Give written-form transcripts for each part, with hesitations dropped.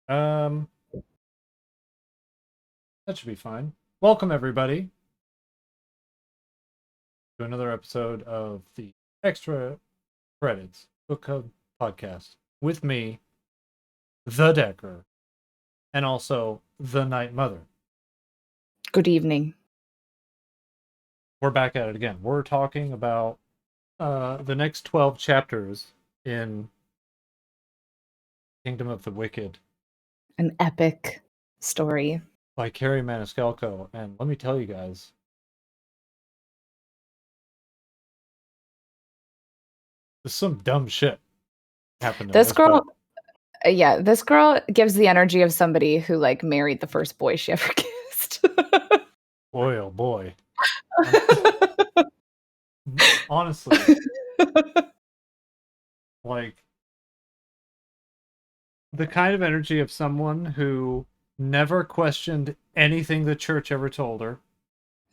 Um, that should be fine. Welcome everybody to another episode of the Extra Credits Book Club podcast with me, the Dekker, and also the Nightmother. Good evening. We're back at it again. We're talking about the next 12 chapters in Kingdom of the Wicked. An epic story. By Carrie Maniscalco. And let me tell you guys, there's some dumb shit happened in This girl, book. this girl gives the energy of somebody who married the first boy she ever kissed. Boy, oh boy. Honestly, the kind of energy of someone who never questioned anything the church ever told her.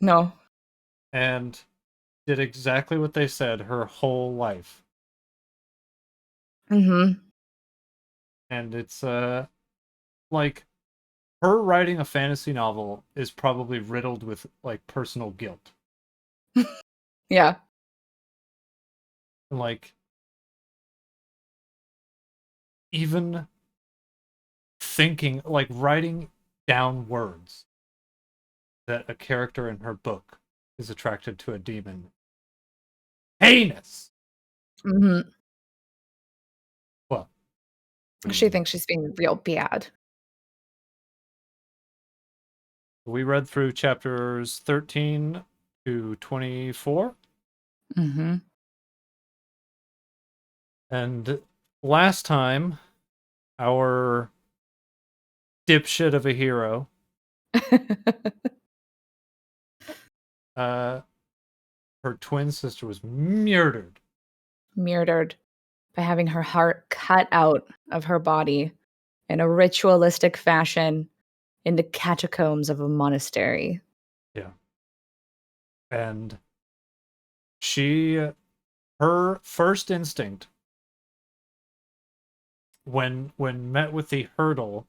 No. And did exactly what they said her whole life. Mm-hmm. And it's her writing a fantasy novel is probably riddled with personal guilt. Yeah. Even thinking, writing down words that a character in her book is attracted to a demon. Heinous! Mm-hmm. Well, she thinks she's being real bad. We read through chapters 13 to 24. Mm-hmm. And last time, our dipshit of a hero her twin sister was murdered by having her heart cut out of her body in a ritualistic fashion in the catacombs of a monastery. Yeah. And her first instinct when met with the hurdle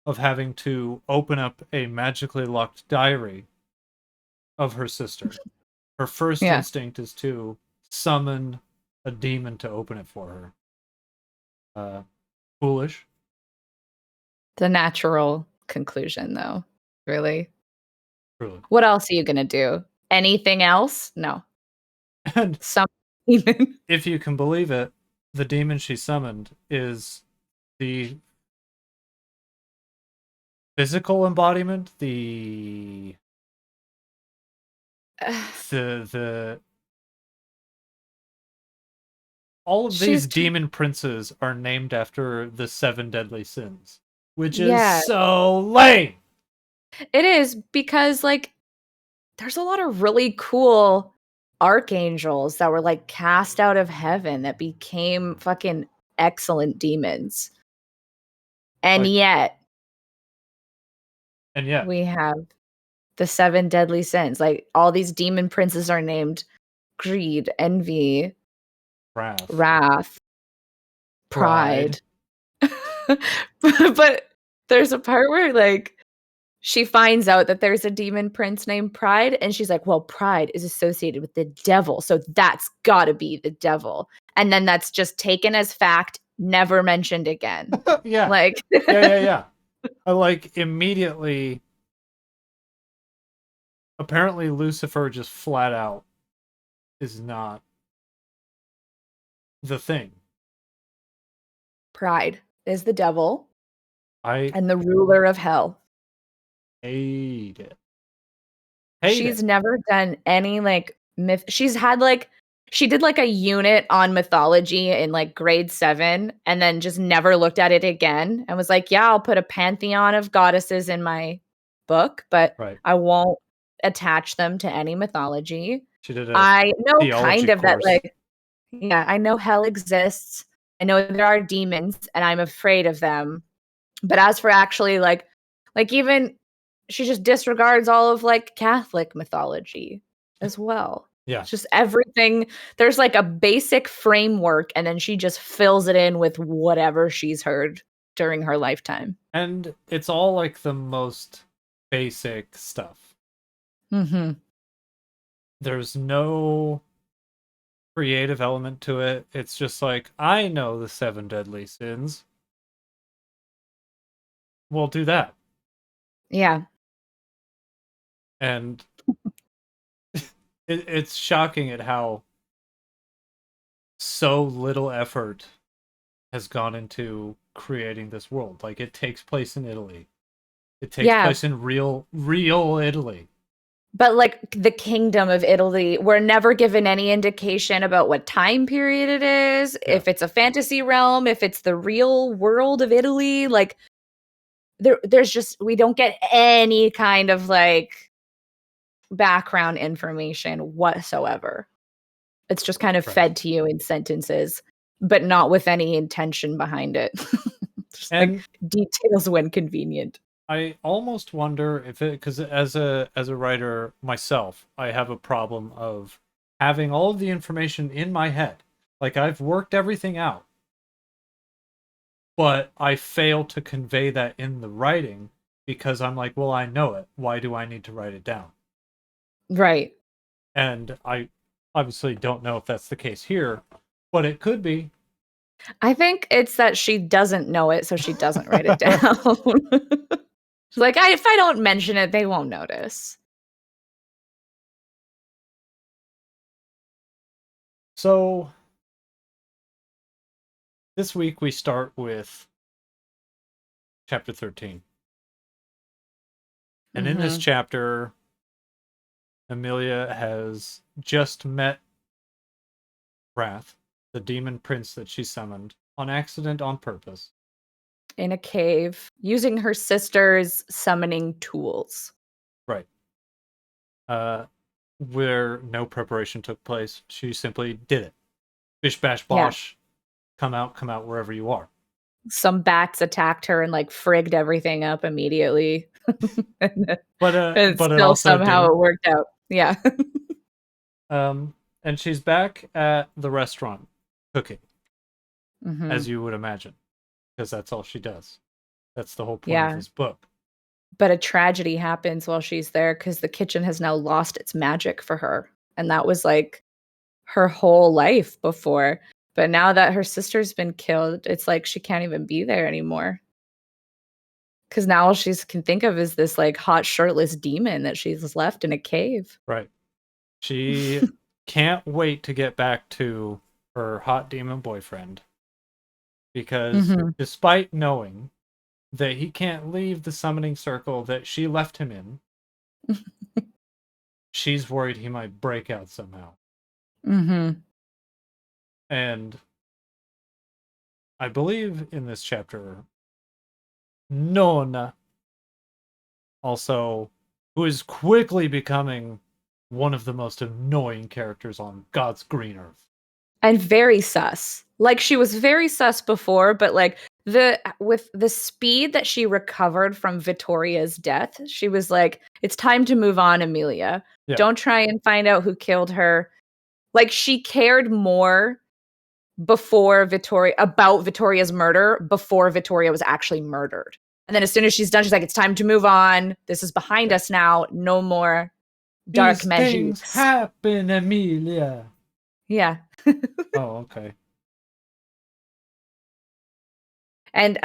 of having to open up a magically locked diary of her sister, her first instinct is to summon a demon to open it for her. Foolish. The natural conclusion, though. Really? Truly. What else are you gonna do? Anything else? No. And some demon. If you can believe it, the demon she summoned is the physical embodiment, all of these demon princes are named after the 7 deadly sins, which is so lame. It is, because there's a lot of really cool archangels that were cast out of heaven that became fucking excellent demons. And yet we have the 7 deadly sins. All these demon princes are named greed, envy, wrath, pride. But there's a part where she finds out that there's a demon prince named Pride, and she's like, well, pride is associated with the devil, so that's gotta be the devil. And then that's just taken as fact, never mentioned again. Yeah. Yeah. Immediately, apparently Lucifer just flat out is not the thing. Pride is the devil and the ruler of hell. Hate it. She's never done any myth. She's had she did a unit on mythology in grade 7 and then just never looked at it again and was like, yeah, I'll put a pantheon of goddesses in my book, but I won't attach them to any mythology. I know kind of course. that I know hell exists. I know there are demons and I'm afraid of them. But as for actually even she just disregards all of Catholic mythology as well. Yeah. It's just everything. There's a basic framework and then she just fills it in with whatever she's heard during her lifetime. And it's all like the most basic stuff. There's no creative element to it. It's just like, I know the 7 deadly sins. We'll do that. Yeah. And it's shocking at how so little effort has gone into creating this world. Like, it takes place in Italy. It takes place in real Italy. But like the kingdom of Italy, we're never given any indication about what time period it is, if it's a fantasy realm, if it's the real world of Italy. Like there's just, we don't get any kind of like background information whatsoever. It's just kind of fed to you in sentences, but not with any intention behind it. Just and like details when convenient. I almost wonder if it, because as a writer myself, I have a problem of having all of the information in my head. Like, I've worked everything out, but I fail to convey that in the writing because I'm like, well, I know it. Why do I need to write it down? Right. And I obviously don't know if that's the case here, but it could be. I think it's that she doesn't know it, so she doesn't write it down. She's like, if I don't mention it, they won't notice. So this week we start with chapter 13. And in this chapter, Emilia has just met Wrath, the demon prince that she summoned, on accident, on purpose. In a cave, using her sister's summoning tools. Right. Where no preparation took place. She simply did it. Bish bash bosh. Yeah. Come out wherever you are. Some bats attacked her and like frigged everything up immediately. but still somehow it worked out. Yeah. And she's back at the restaurant cooking, as you would imagine, because that's all she does. That's the whole point of this book. But a tragedy happens while she's there because the kitchen has now lost its magic for her. And that was like her whole life before. But now that her sister's been killed, it's like she can't even be there anymore. Because now all she can think of is this like hot shirtless demon that she's left in a cave. Right. She can't wait to get back to her hot demon boyfriend. Because despite knowing that he can't leave the summoning circle that she left him in, she's worried he might break out somehow. And I believe in this chapter, Nona, also, who is quickly becoming one of the most annoying characters on God's green earth. And very sus. Like, she was very sus before, but like with the speed that she recovered from Vittoria's death, she was like, it's time to move on, Emilia. Yeah. Don't try and find out who killed her. Like, she cared more about Vittoria's murder before Vittoria was actually murdered. And then as soon as she's done, she's like, it's time to move on. This is behind us now. No more dark magic. Things happen, Emilia. Yeah. Oh, okay. And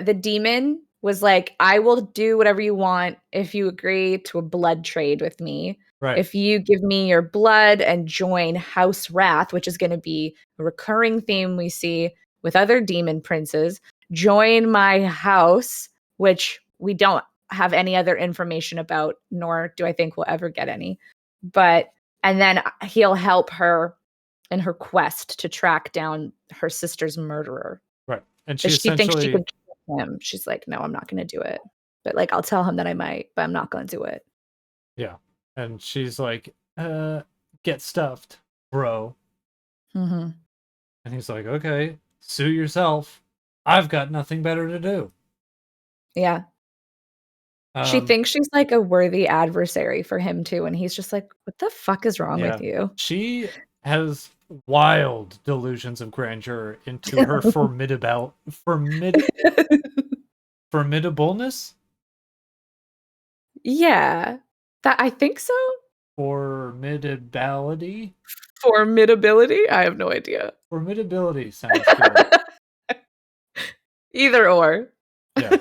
the demon was like, I will do whatever you want if you agree to a blood trade with me. Right. If you give me your blood and join House Wrath, which is going to be a recurring theme we see with other demon princes, join my house, which we don't have any other information about, nor do I think we'll ever get any. And then he'll help her in her quest to track down her sister's murderer. Right. And she thinks she could kill him. She's like, no, I'm not going to do it. But like, I'll tell him that I might, but I'm not going to do it. Yeah. And she's like, get stuffed, bro. And he's like, okay, sue yourself. I've got nothing better to do. Yeah. She thinks she's like a worthy adversary for him too. And he's just like, what the fuck is wrong with you? She has wild delusions of grandeur into her formidable Formidableness? Yeah. I think so. Formidability? Formidability? I have no idea. Formidability sounds good. Either or. Yeah.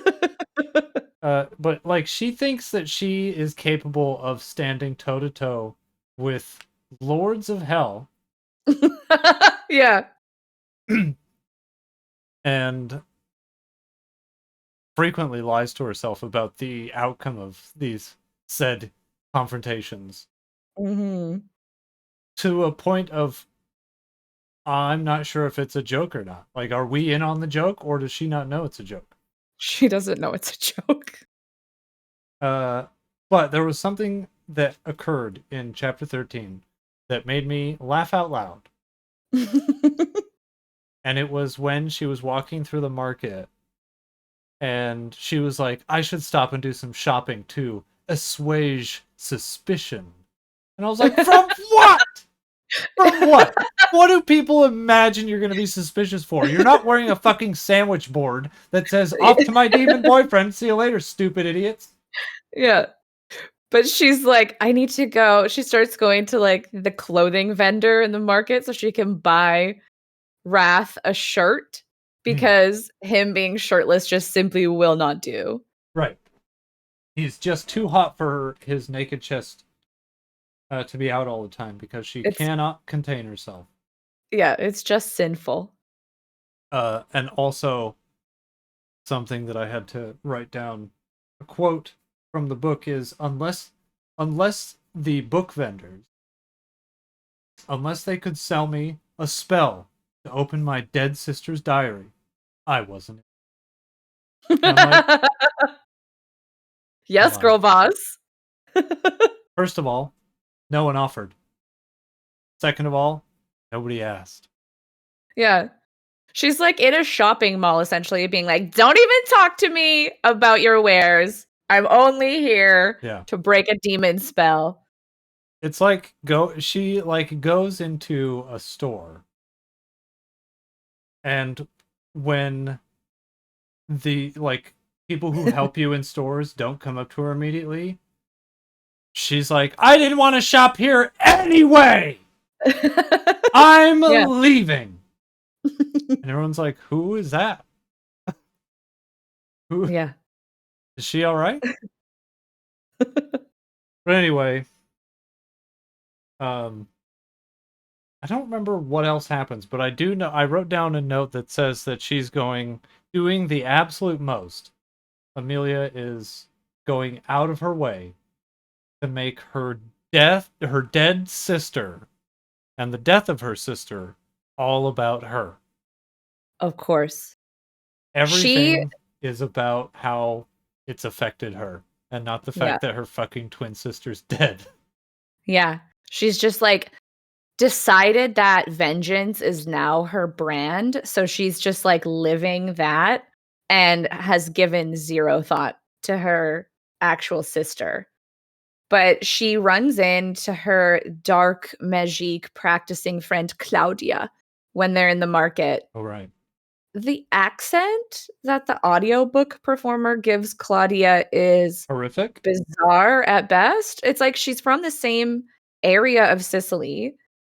But like she thinks that she is capable of standing toe to toe with lords of hell. Yeah. And frequently lies to herself about the outcome of these said confrontations. Mm-hmm. To a point of I'm not sure if it's a joke or not. Like, are we in on the joke, or does she not know it's a joke? She doesn't know it's a joke. But there was something that occurred in chapter 13 that made me laugh out loud. And it was when she was walking through the market and she was like, I should stop and do some shopping to assuage suspicion. And I was like, from what? From what? What do people imagine you're going to be suspicious for? You're not wearing a fucking sandwich board that says, off to my demon boyfriend. See you later, stupid idiots. Yeah. But she's like, I need to go. She starts going to like the clothing vendor in the market so she can buy Wrath a shirt because him being shirtless just simply will not do. Right. He's just too hot for his naked chest to be out all the time because she cannot contain herself. Yeah, it's just sinful. And also something that I had to write down. A quote from the book is unless the book vendors, unless they could sell me a spell to open my dead sister's diary, I wasn't. And I'm like, yes, girl boss. First of all, no one offered. Second of all, nobody asked. Yeah. She's like in a shopping mall, essentially, being like, don't even talk to me about your wares. I'm only here to break a demon spell. It's like she like goes into a store, and when the like people who help you in stores don't come up to her immediately, she's like, I didn't want to shop here anyway. I'm leaving. And everyone's like, who is that? Who? Yeah. Is she all right? But anyway, I don't remember what else happens, but I do know I wrote down a note that says that she's doing the absolute most. Amelia is going out of her way to make her dead sister, and the death of her sister, all about her. Of course. Everything is about how it's affected her, and not the fact that her fucking twin sister's dead. Yeah. She's just like decided that vengeance is now her brand. So she's just like living that and has given zero thought to her actual sister. But she runs into her dark magique practicing friend Claudia when they're in the market. Oh, right. The accent that the audiobook performer gives Claudia is horrific, bizarre at best. It's like she's from the same area of Sicily,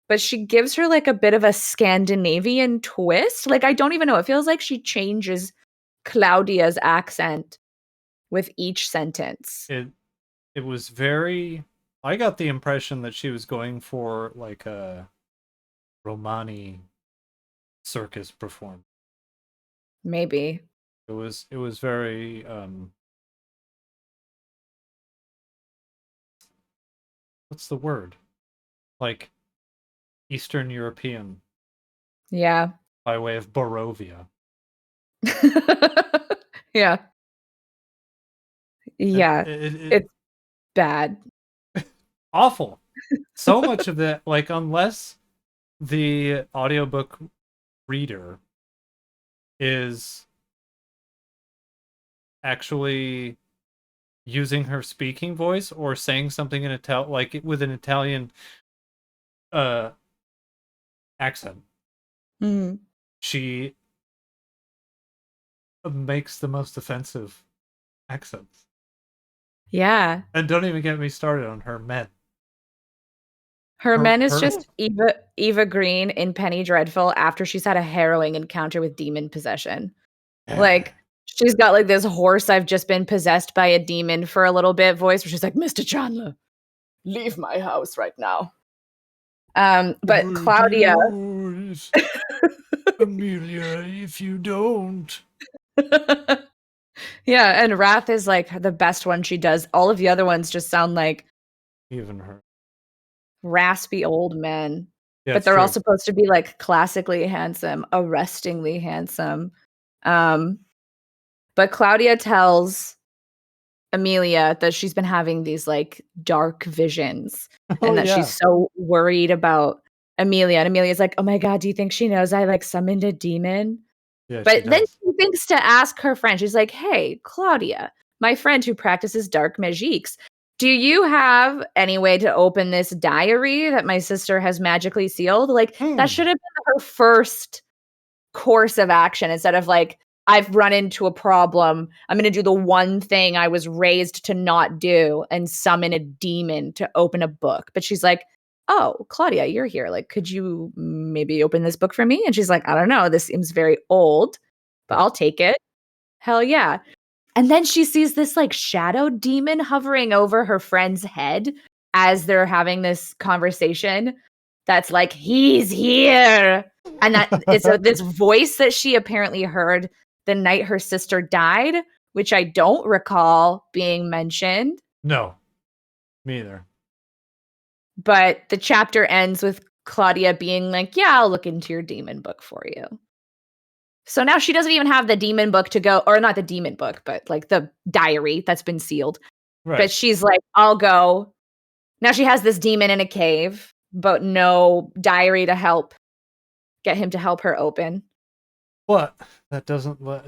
but she gives her like a bit of a Scandinavian twist. Like I don't even know. It feels like she changes Claudia's accent with each sentence. It was very. I got the impression that she was going for like a Romani circus performance. Maybe. It was very what's the word? Like Eastern European. Yeah. By way of Barovia. Yeah. Yeah. It's bad. Awful. So much of that, like, unless the audiobook reader is actually using her speaking voice or saying something in like with an Italian accent. Mm-hmm. She makes the most offensive accents. Yeah. And don't even get me started on her men. Her men is just Eva Green in Penny Dreadful after she's had a harrowing encounter with demon possession. Yeah. Like, she's got like this horse I've just been possessed by a demon for a little bit voice where she's like, Mr. Chandler, leave my house right now. But Claudia. Amelia, if you don't. Yeah, and Wrath is like the best one she does. All of the other ones just sound like even her raspy old men. Yeah, but they're all supposed to be like classically handsome, arrestingly handsome. But Claudia tells Amelia that she's been having these like dark visions and that she's so worried about Amelia. And Amelia's like, oh my God, do you think she knows I like summoned a demon? Yeah, but then she thinks to ask her friend, she's like, hey, Claudia, my friend who practices dark magiques, do you have any way to open this diary that my sister has magically sealed? Like, that should have been her first course of action instead of like, I've run into a problem. I'm going to do the one thing I was raised to not do and summon a demon to open a book. But she's like, oh, Claudia, you're here. Like, could you maybe open this book for me? And she's like, I don't know. This seems very old, but I'll take it. Hell yeah. And then she sees this like shadow demon hovering over her friend's head as they're having this conversation. That's like, he's here. And that it's this voice that she apparently heard the night her sister died, which I don't recall being mentioned. No, me either. But the chapter ends with Claudia being like, yeah, I'll look into your demon book for you. So now she doesn't even have the demon book to go, or not the demon book, but like the diary that's been sealed. Right. But she's like, I'll go. Now she has this demon in a cave, but no diary to help get him to help her open. But that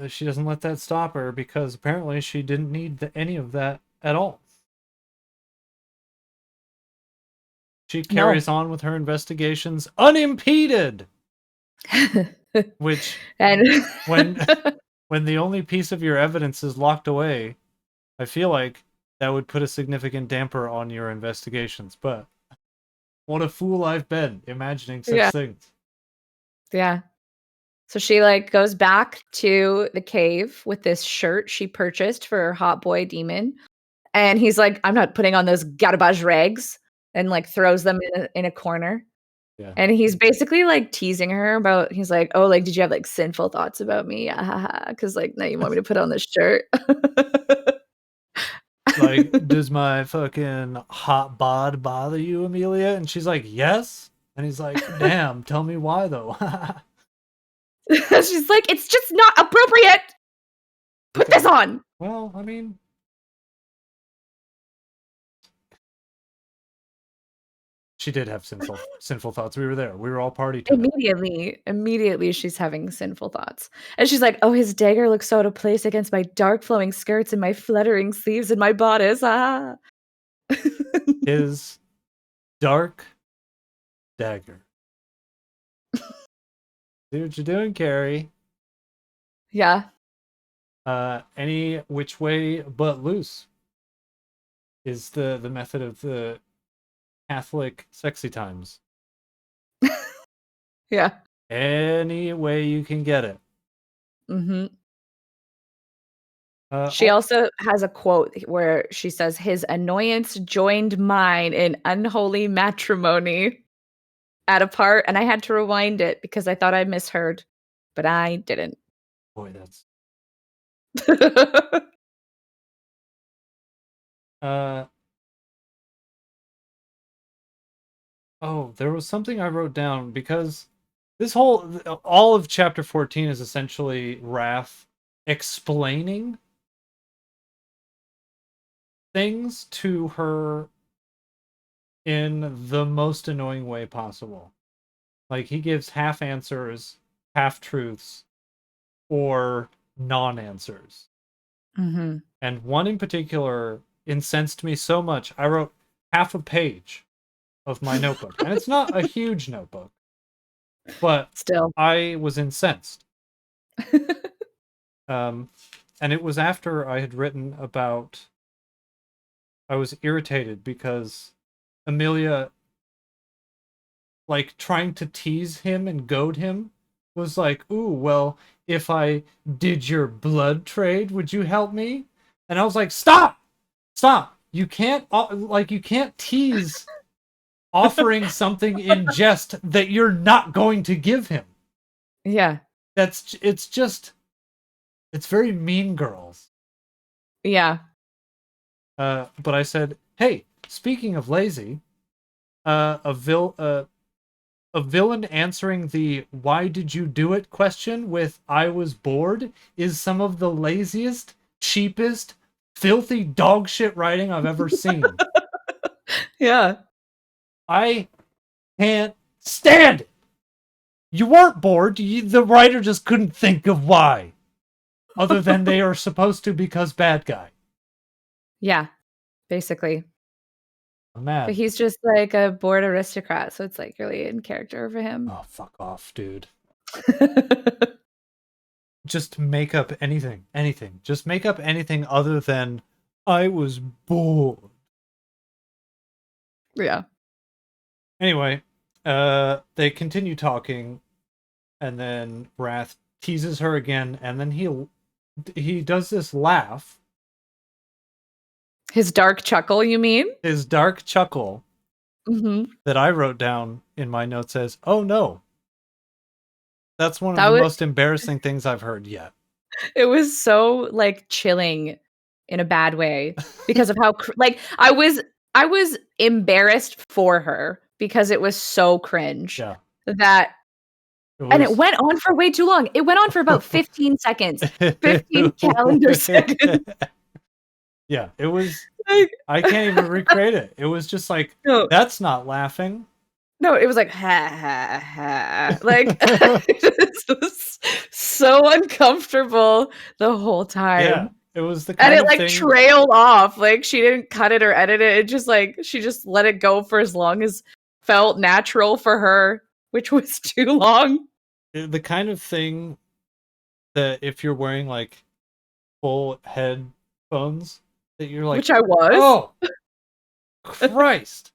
she doesn't let that stop her because apparently she didn't need any of that at all. She carries on with her investigations unimpeded. Which and when the only piece of your evidence is locked away, I feel like that would put a significant damper on your investigations. But what a fool I've been imagining such things. Yeah. So she like goes back to the cave with this shirt she purchased for her hot boy demon. And he's like, I'm not putting on those garbage rags, and like throws them in a corner. Yeah. And he's basically like teasing her about, he's like, oh, like, did you have like sinful thoughts about me? Yeah, because like, now you want me to put on this shirt. Like, does my fucking hot bod bother you, Amelia? And she's like, yes. And he's like, damn, tell me why though. She's like, it's just not appropriate. Put this on. Well, I mean, she did have sinful thoughts. We were there. We were all party to Immediately she's having sinful thoughts. And she's like, oh, his dagger looks so out of place against my dark flowing skirts and my fluttering sleeves and my bodice. Ah. His dark dagger. See what you're doing, Carrie. Yeah. Any which way but loose is the method of the Catholic sexy times. Yeah. Any way you can get it. Mm-hmm. She also has a quote where she says, his annoyance joined mine in unholy matrimony at a part, and I had to rewind it because I thought I misheard, but I didn't. Boy, that's... Oh, there was something I wrote down because this all of chapter 14 is essentially Wrath explaining things to her in the most annoying way possible. Like, he gives half answers, half truths, or non-answers. Mm-hmm. And one in particular incensed me so much, I wrote half a page of my notebook. And it's not a huge notebook, but still, I was incensed. And it was after I had written about, I was irritated because Amelia, like, trying to tease him and goad him, was like, ooh, well, if I did your blood trade, would you help me? And I was like, stop! You can't, you can't tease offering something in jest that you're not going to give him. Yeah. It's very Mean Girls. Yeah. But I said, hey, speaking of lazy, a villain answering the "why did you do it" question with "I was bored" is some of the laziest, cheapest, filthy dog shit writing I've ever seen. Yeah. I can't stand it. You weren't bored. The writer just couldn't think of why. Other than they are supposed to because bad guy. Yeah, basically. I'm mad. But he's just like a bored aristocrat, so it's like really in character for him. Oh, fuck off, dude. Just make up anything. Just make up anything other than I was bored. Yeah. Anyway, they continue talking, and then Wrath teases her again, and then he does this laugh. His dark chuckle, you mean? His dark chuckle that I wrote down in my notes says, "Oh no." That's one of the most embarrassing things I've heard yet. It was so like chilling in a bad way because of how like I was embarrassed for her because it was so cringe. Yeah. That and it went on for way too long. It went on for about 15 seconds. 15 calendar seconds. Yeah, it was like, I can't even recreate it. It was just like, no. That's not laughing. No, it was like ha ha ha. Like it was so uncomfortable the whole time. Yeah, it was the kind and it of like thing... trailed off. Like she didn't cut it or edit it. It just like she just let it go for as long as felt natural for her, which was too long. The kind of thing that if you're wearing like full headphones, that you're like, which I was. Oh, Christ!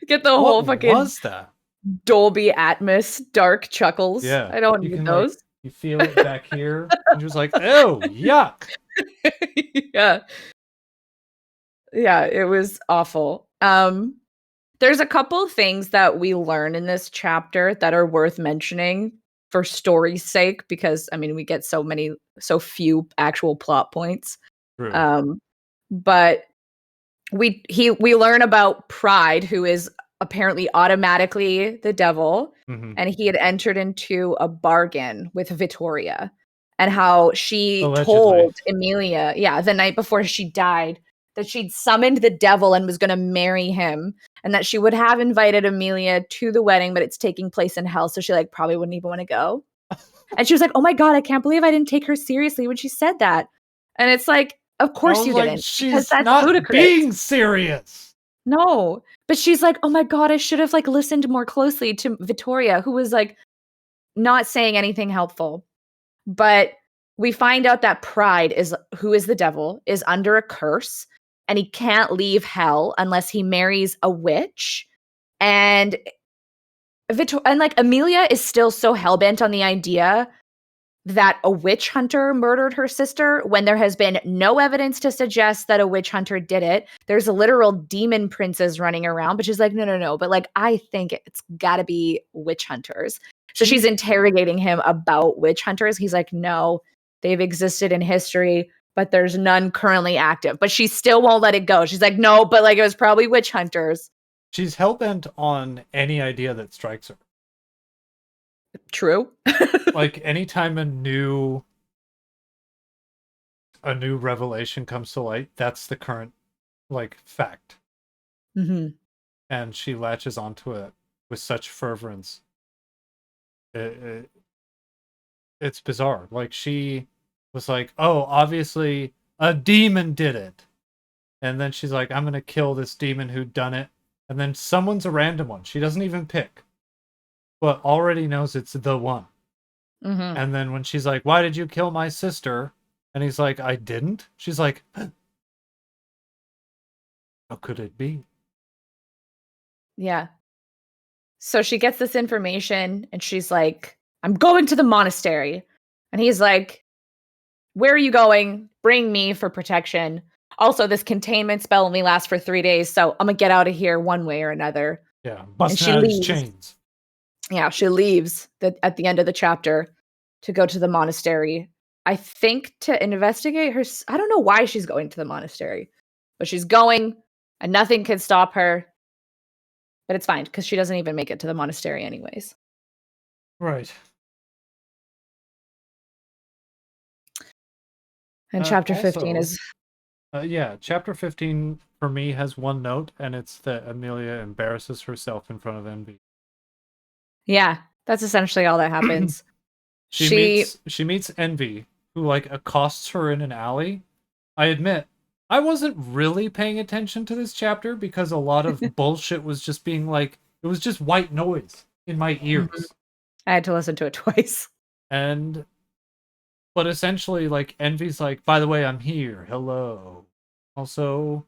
Get the whole fucking was that? Dolby Atmos dark chuckles. Yeah, I don't need those. Like, you feel it back here. And you're just like, oh, yuck. Yeah. Yeah, it was awful. There's a couple things that we learn in this chapter that are worth mentioning for story's sake, because I mean we get so few actual plot points. True. But we learn about Pride, who is apparently automatically the devil, and he had entered into a bargain with Vittoria, and how she told Emilia, the night before she died, that she'd summoned the devil and was going to marry him, and that she would have invited Emilia to the wedding, but it's taking place in hell, so she like probably wouldn't even want to go. And she was like, oh my God, I can't believe I didn't take her seriously when she said that. And it's like, of course you didn't. She's not ludicrous. Being serious. No, but she's like, oh my God, I should have like listened more closely to Vittoria, who was like not saying anything helpful. But we find out that Pride who is the devil, is under a curse, and he can't leave hell unless he marries a witch. And like Emilia is still so hellbent on the idea that a witch hunter murdered her sister when there has been no evidence to suggest that a witch hunter did it. There's literal demon princes running around, but she's like, no. But like, I think it's gotta be witch hunters. So she's interrogating him about witch hunters. He's like, no, they've existed in history, but there's none currently active. But she still won't let it go. She's like, no, but like it was probably witch hunters. She's hellbent on any idea that strikes her. True. Like anytime a new revelation comes to light, that's the current like fact. And she latches onto it with such fervence. It's bizarre. Like she was like, oh, obviously a demon did it. And then she's like, I'm gonna kill this demon who done it. And then someone's a random one. She doesn't even pick. But already knows it's the one. Mm-hmm. And then when she's like, "Why did you kill my sister?" And he's like, "I didn't." She's like, "How could it be?" Yeah. So she gets this information and she's like, "I'm going to the monastery." And he's like, "Where are you going? Bring me for protection. Also, this containment spell only lasts for 3 days, so I'm gonna get out of here one way or another." Yeah, And busting she out his leaves. chains. Yeah, she leaves at the end of the chapter to go to the monastery. I think to investigate her. I don't know why she's going to the monastery, but she's going, and nothing can stop her. But it's fine because she doesn't even make it to the monastery, anyways. Right. And chapter 15 also, is. Yeah, chapter 15 for me has one note, and it's that Amelia embarrasses herself in front of Envy. Yeah, that's essentially all that happens. She meets Envy, who like accosts her in an alley. I admit, I wasn't really paying attention to this chapter because a lot of bullshit was just being like, it was just white noise in my ears. I had to listen to it twice. But essentially, like, Envy's like, by the way, I'm here. Hello. Also,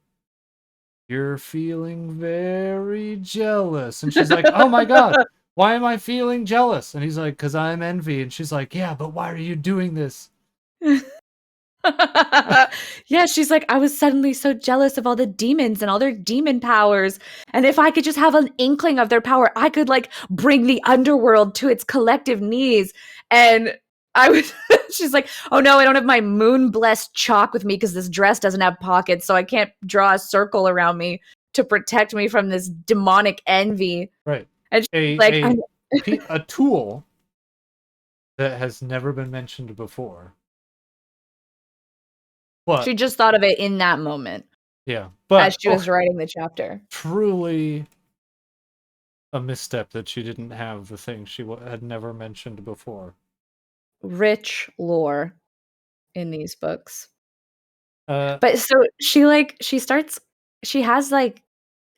you're feeling very jealous. And she's like, oh my God, why am I feeling jealous? And he's like, because I'm Envy. And she's like, yeah, but why are you doing this? Yeah, she's like, I was suddenly so jealous of all the demons and all their demon powers. And if I could just have an inkling of their power, I could like bring the underworld to its collective knees. And I was, she's like, oh no, I don't have my moon blessed chalk with me because this dress doesn't have pockets. So I can't draw a circle around me to protect me from this demonic envy. Right. And she's like, A tool that has never been mentioned before. But she just thought of it in that moment. Yeah, but as she was writing the chapter. Truly a misstep that she didn't have the thing she had never mentioned before. Rich lore in these books. But so she has like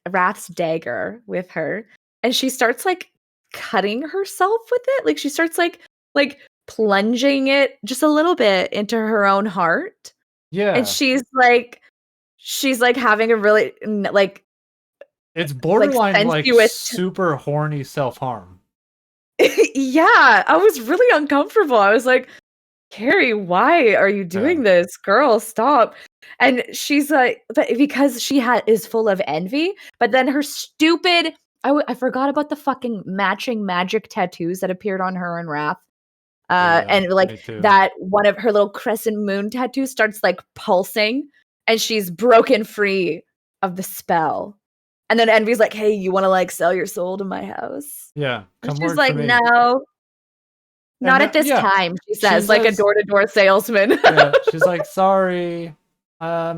Wrath's dagger with her, and she starts like cutting herself with it. Like she starts like plunging it just a little bit into her own heart. Yeah. And she's like having a really like it's borderline like super horny self-harm. Yeah, I was really uncomfortable. I was like, Carrie, why are you doing this? Girl, stop. And she's like, but because she is full of envy, but then her stupid, I forgot about the fucking matching magic tattoos that appeared on her in Wrath. And like that one of her little crescent moon tattoos starts like pulsing and she's broken free of the spell. And then Envy's like, hey, you want to like sell your soul to my house? Yeah. And she's like, no. Not at this time, she says, like a door-to-door salesman. Yeah, she's like, sorry. I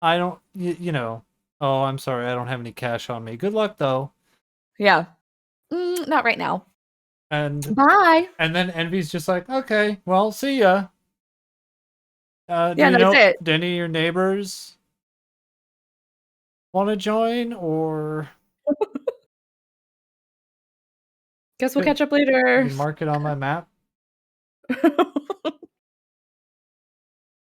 don't, you know, oh, I'm sorry. I don't have any cash on me. Good luck, though. Yeah. Not right now. And bye. And then Envy's just like, okay, well, see ya. Do any of your neighbors want to join, or guess we'll catch up later. Mark it on my map.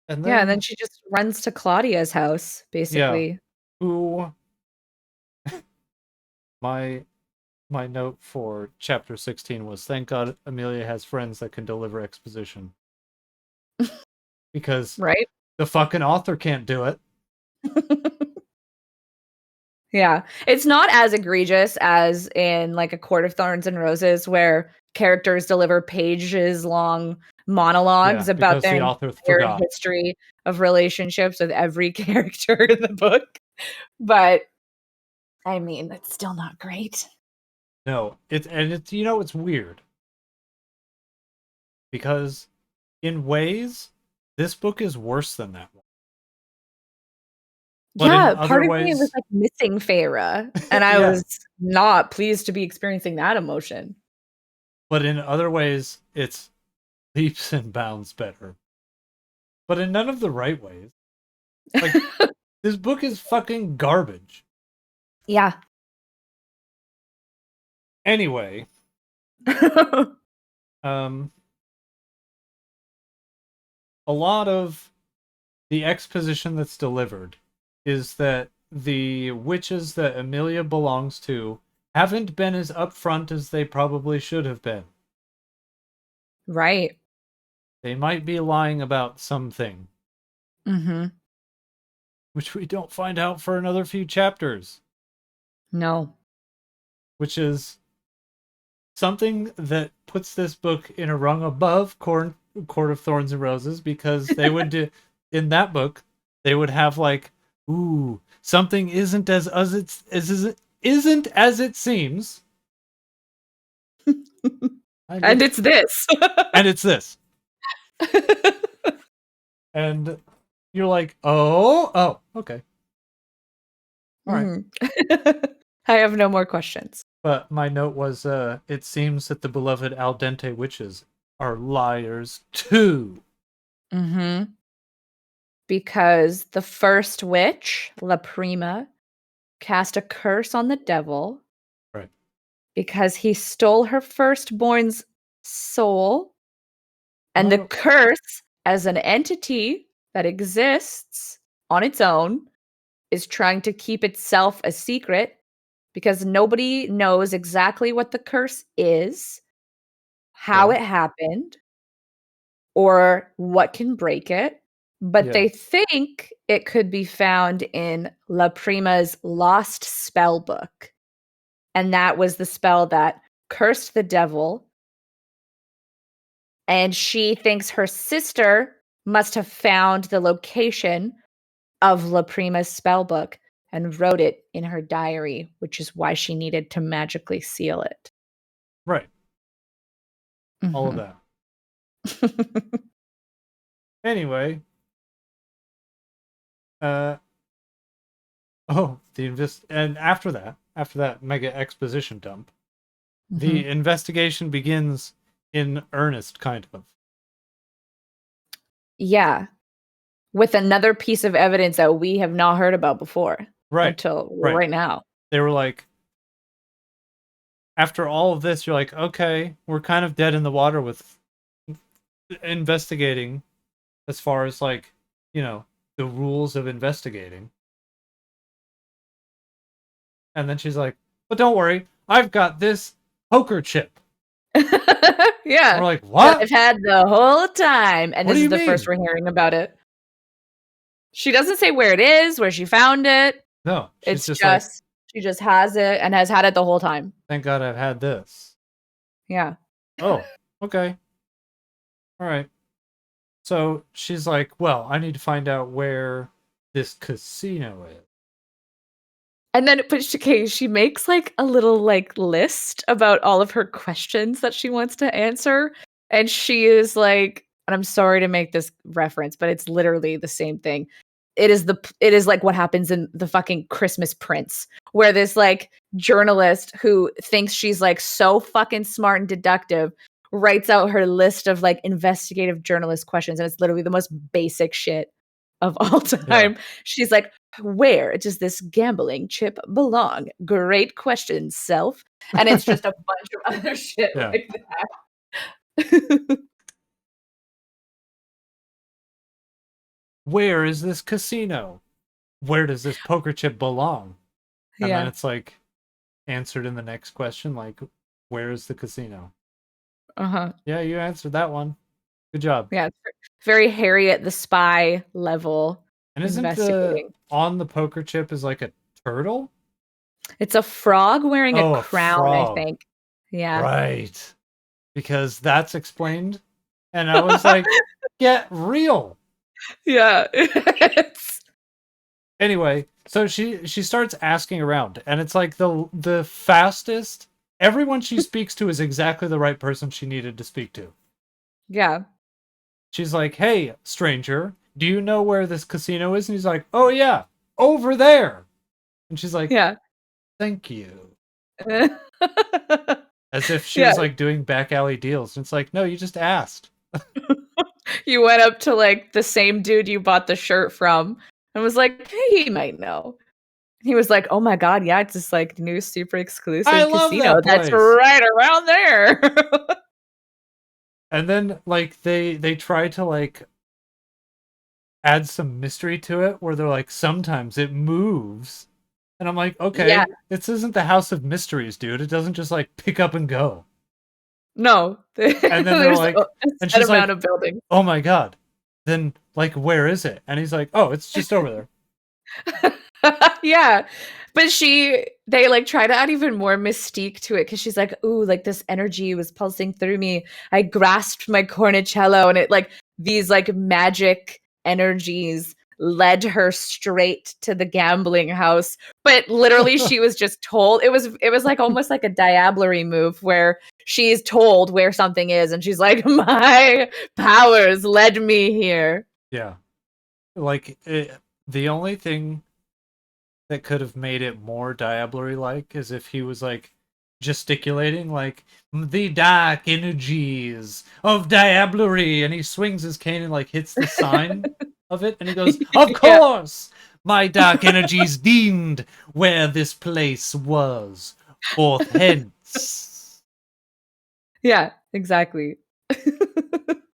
And then she just runs to Claudia's house, basically. Yeah. Who my note for chapter 16 was, thank God Amelia has friends that can deliver exposition. Because the fucking author can't do it. Yeah. It's not as egregious as in like A Court of Thorns and Roses, where characters deliver pages long monologues about their entire history of relationships with every character in the book. But I mean, that's still not great. No, it's it's weird. Because in ways, this book is worse than that one. But part of me was like missing Feyre, and I was not pleased to be experiencing that emotion. But in other ways, it's leaps and bounds better. But in none of the right ways. Like, this book is fucking garbage. Yeah. Anyway. a lot of the exposition that's delivered is that the witches that Amelia belongs to haven't been as upfront as they probably should have been. Right. They might be lying about something. Mm-hmm. Which we don't find out for another few chapters. No. Which is something that puts this book in a rung above Court of Thorns and Roses, because they would do, in that book, they would have like, ooh, something isn't as it seems. And it's this. And it's this. And you're like, oh, okay. All right. Mm-hmm. I have no more questions. But my note was, it seems that the beloved al dente witches are liars too. Mm-hmm. Because the first witch, La Prima, cast a curse on the devil. Right. Because he stole her firstborn's soul. And the curse, as an entity that exists on its own, is trying to keep itself a secret, because nobody knows exactly what the curse is, how it happened, or what can break it. But they think it could be found in La Prima's lost spell book. And that was the spell that cursed the devil. And she thinks her sister must have found the location of La Prima's spell book and wrote it in her diary, which is why she needed to magically seal it. Right. Mm-hmm. All of that. Anyway. And after that mega exposition dump, mm-hmm. the investigation begins in earnest, kind of. Yeah. With another piece of evidence that we have not heard about before. Right. Until right now. They were like, after all of this, you're like, okay, we're kind of dead in the water with investigating as far as, like, you know, the rules of investigating. And then she's like, but don't worry, I've got this poker chip. Yeah. And we're like, what? I've had the whole time. And this is the first we're hearing about it. She doesn't say where it is, where she found it. No. It's just like, she just has it and has had it the whole time. Thank God I've had this. Yeah. Oh, okay. All right. So she's like, well, I need to find out where this casino is. And then she makes like a little like list about all of her questions that she wants to answer. And she is like, and I'm sorry to make this reference, but it's literally the same thing. It is like what happens in the fucking Christmas Prince, where this like journalist who thinks she's like so fucking smart and deductive writes out her list of like investigative journalist questions. And it's literally the most basic shit of all time. Yeah. She's like, where does this gambling chip belong? Great question, self. And it's just a bunch of other shit like that. Where is this casino? Where does this poker chip belong? And then it's like answered in the next question, like, where is the casino? Uh-huh. Yeah, you answered that one. Good job. Yeah, it's very Harriet the Spy level. And isn't on the poker chip is like a turtle? It's a frog wearing a crown, I think. Yeah. Right. Because that's explained. And I was like, get real. Yeah. Anyway, so she starts asking around, and it's like the fastest. Everyone she speaks to is exactly the right person she needed to speak to. Yeah. She's like, hey, stranger, do you know where this casino is? And he's like, oh, yeah, over there. And she's like, yeah, thank you. As if she was like doing back alley deals. And it's like, no, you just asked. You went up to like the same dude you bought the shirt from and was like, hey, he might know. He was like, oh my God, yeah, it's this like new super exclusive casino that's right around there. And then like they try to like add some mystery to it where they're like, sometimes it moves. And I'm like, okay, Yeah. this isn't the House of Mysteries, dude. It doesn't just like pick up and go. No. And then they're There's like, a and set she's amount like, of buildings. oh my God. Then like, where is it? And he's like, oh, it's just over there. Yeah. But they like try to add even more mystique to it because she's like, ooh, like this energy was pulsing through me. I grasped my cornicello, and it like these like magic energies led her straight to the gambling house. But literally she was just told it was like almost like a diablerie move where she's told where something is and she's like, my powers led me here. Yeah. Like the only thing that could have made it more diablerie like is if he was like gesticulating like the dark energies of diablerie, and he swings his cane and like hits the sign of it, and he goes, of course my dark energies deemed where this place was, forth hence. Yeah, exactly.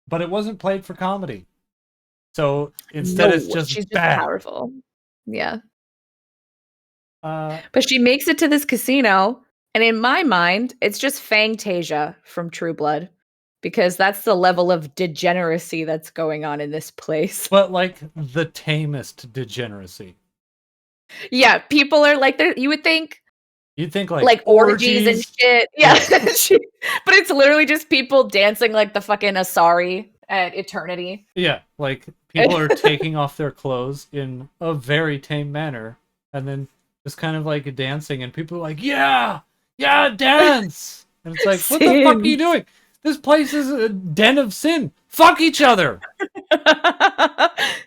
But it wasn't played for comedy, so instead it's just she's just bad. powerful. Yeah. But she makes it to this casino, and in my mind, it's just Fangtasia from True Blood, because that's the level of degeneracy that's going on in this place. But like the tamest degeneracy. Yeah, people are like, you would think. You'd think like orgies and shit. Yeah. But it's literally just people dancing like the fucking Asari at Eternity. Yeah, like people are taking off their clothes in a very tame manner and then just kind of like dancing, and people are like, yeah, dance. And it's like, what the fuck are you doing? This place is a den of sin. Fuck each other.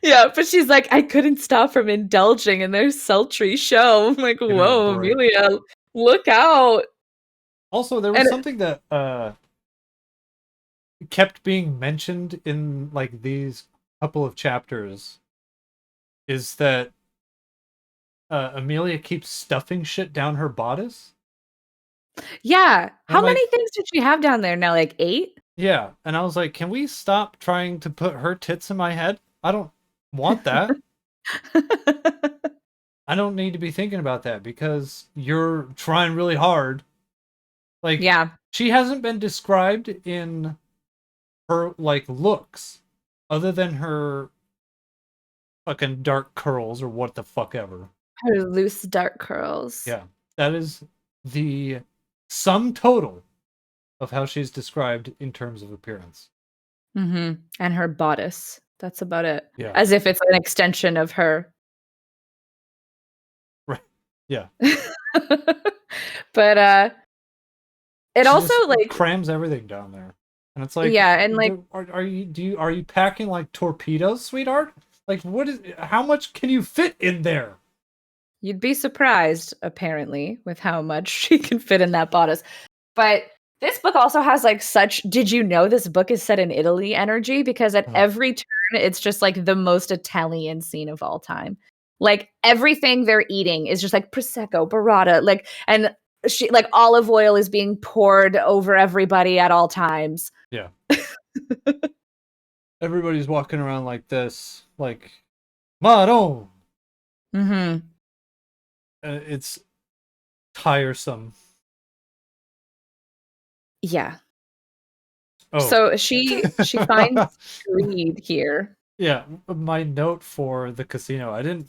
Yeah, but she's like, I couldn't stop from indulging in their sultry show. I'm like, whoa, Amelia, look out. Also, there was something that kept being mentioned in like these couple of chapters, is that Amelia keeps stuffing shit down her bodice. Yeah. How many things did she have down there now? Like 8? Yeah. And I was like, can we stop trying to put her tits in my head? I don't want that. I don't need to be thinking about that because you're trying really hard. Like, yeah, she hasn't been described in her like looks other than her fucking dark curls or what the fuck ever. Her loose dark curls. Yeah. That is the sum total of how she's described in terms of appearance. Mm-hmm. And her bodice. That's about it. Yeah. As if it's an extension of her. Right. Yeah. But it she also like crams everything down there. And it's like, yeah, and like are you packing like torpedoes, sweetheart? Like how much can you fit in there? You'd be surprised, apparently, with how much she can fit in that bodice. But this book also has like such, did you know this book is set in Italy energy? Because at every turn, it's just like the most Italian scene of all time. Like everything they're eating is just like Prosecco, burrata, like, and she like olive oil is being poured over everybody at all times. Yeah. Everybody's walking around like this, like, Maron. Mm-hmm. It's tiresome. Yeah. Oh. So she finds greed here. Yeah, my note for the casino. I didn't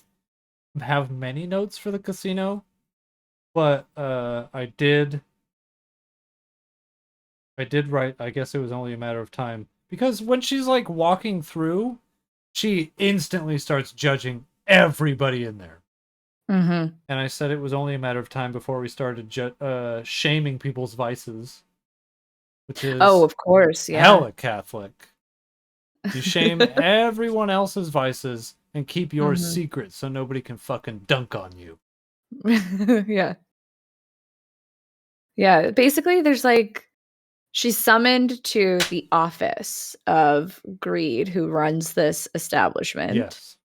have many notes for the casino, but I did write, I guess it was only a matter of time. Because when she's like walking through, she instantly starts judging everybody in there. Mm-hmm. And I said it was only a matter of time before we started shaming people's vices. Which is, of course, yeah. hella Catholic. You shame everyone else's vices and keep yours secret so nobody can fucking dunk on you. Yeah. Yeah, basically there's like, she's summoned to the office of Greed, who runs this establishment. Yes.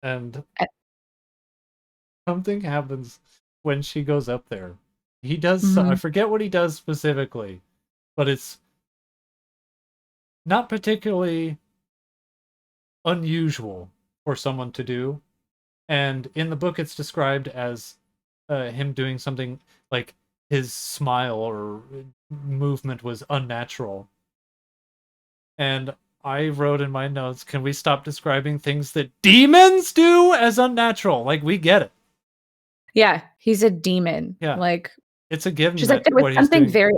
And something happens when she goes up there. He does, I forget what he does specifically, but it's not particularly unusual for someone to do. And in the book, it's described as him doing something like his smile or movement was unnatural. And I wrote in my notes, can we stop describing things that demons do as unnatural? Like, we get it. Yeah, he's a demon. Yeah. Like, it's a given. She's like, there was something very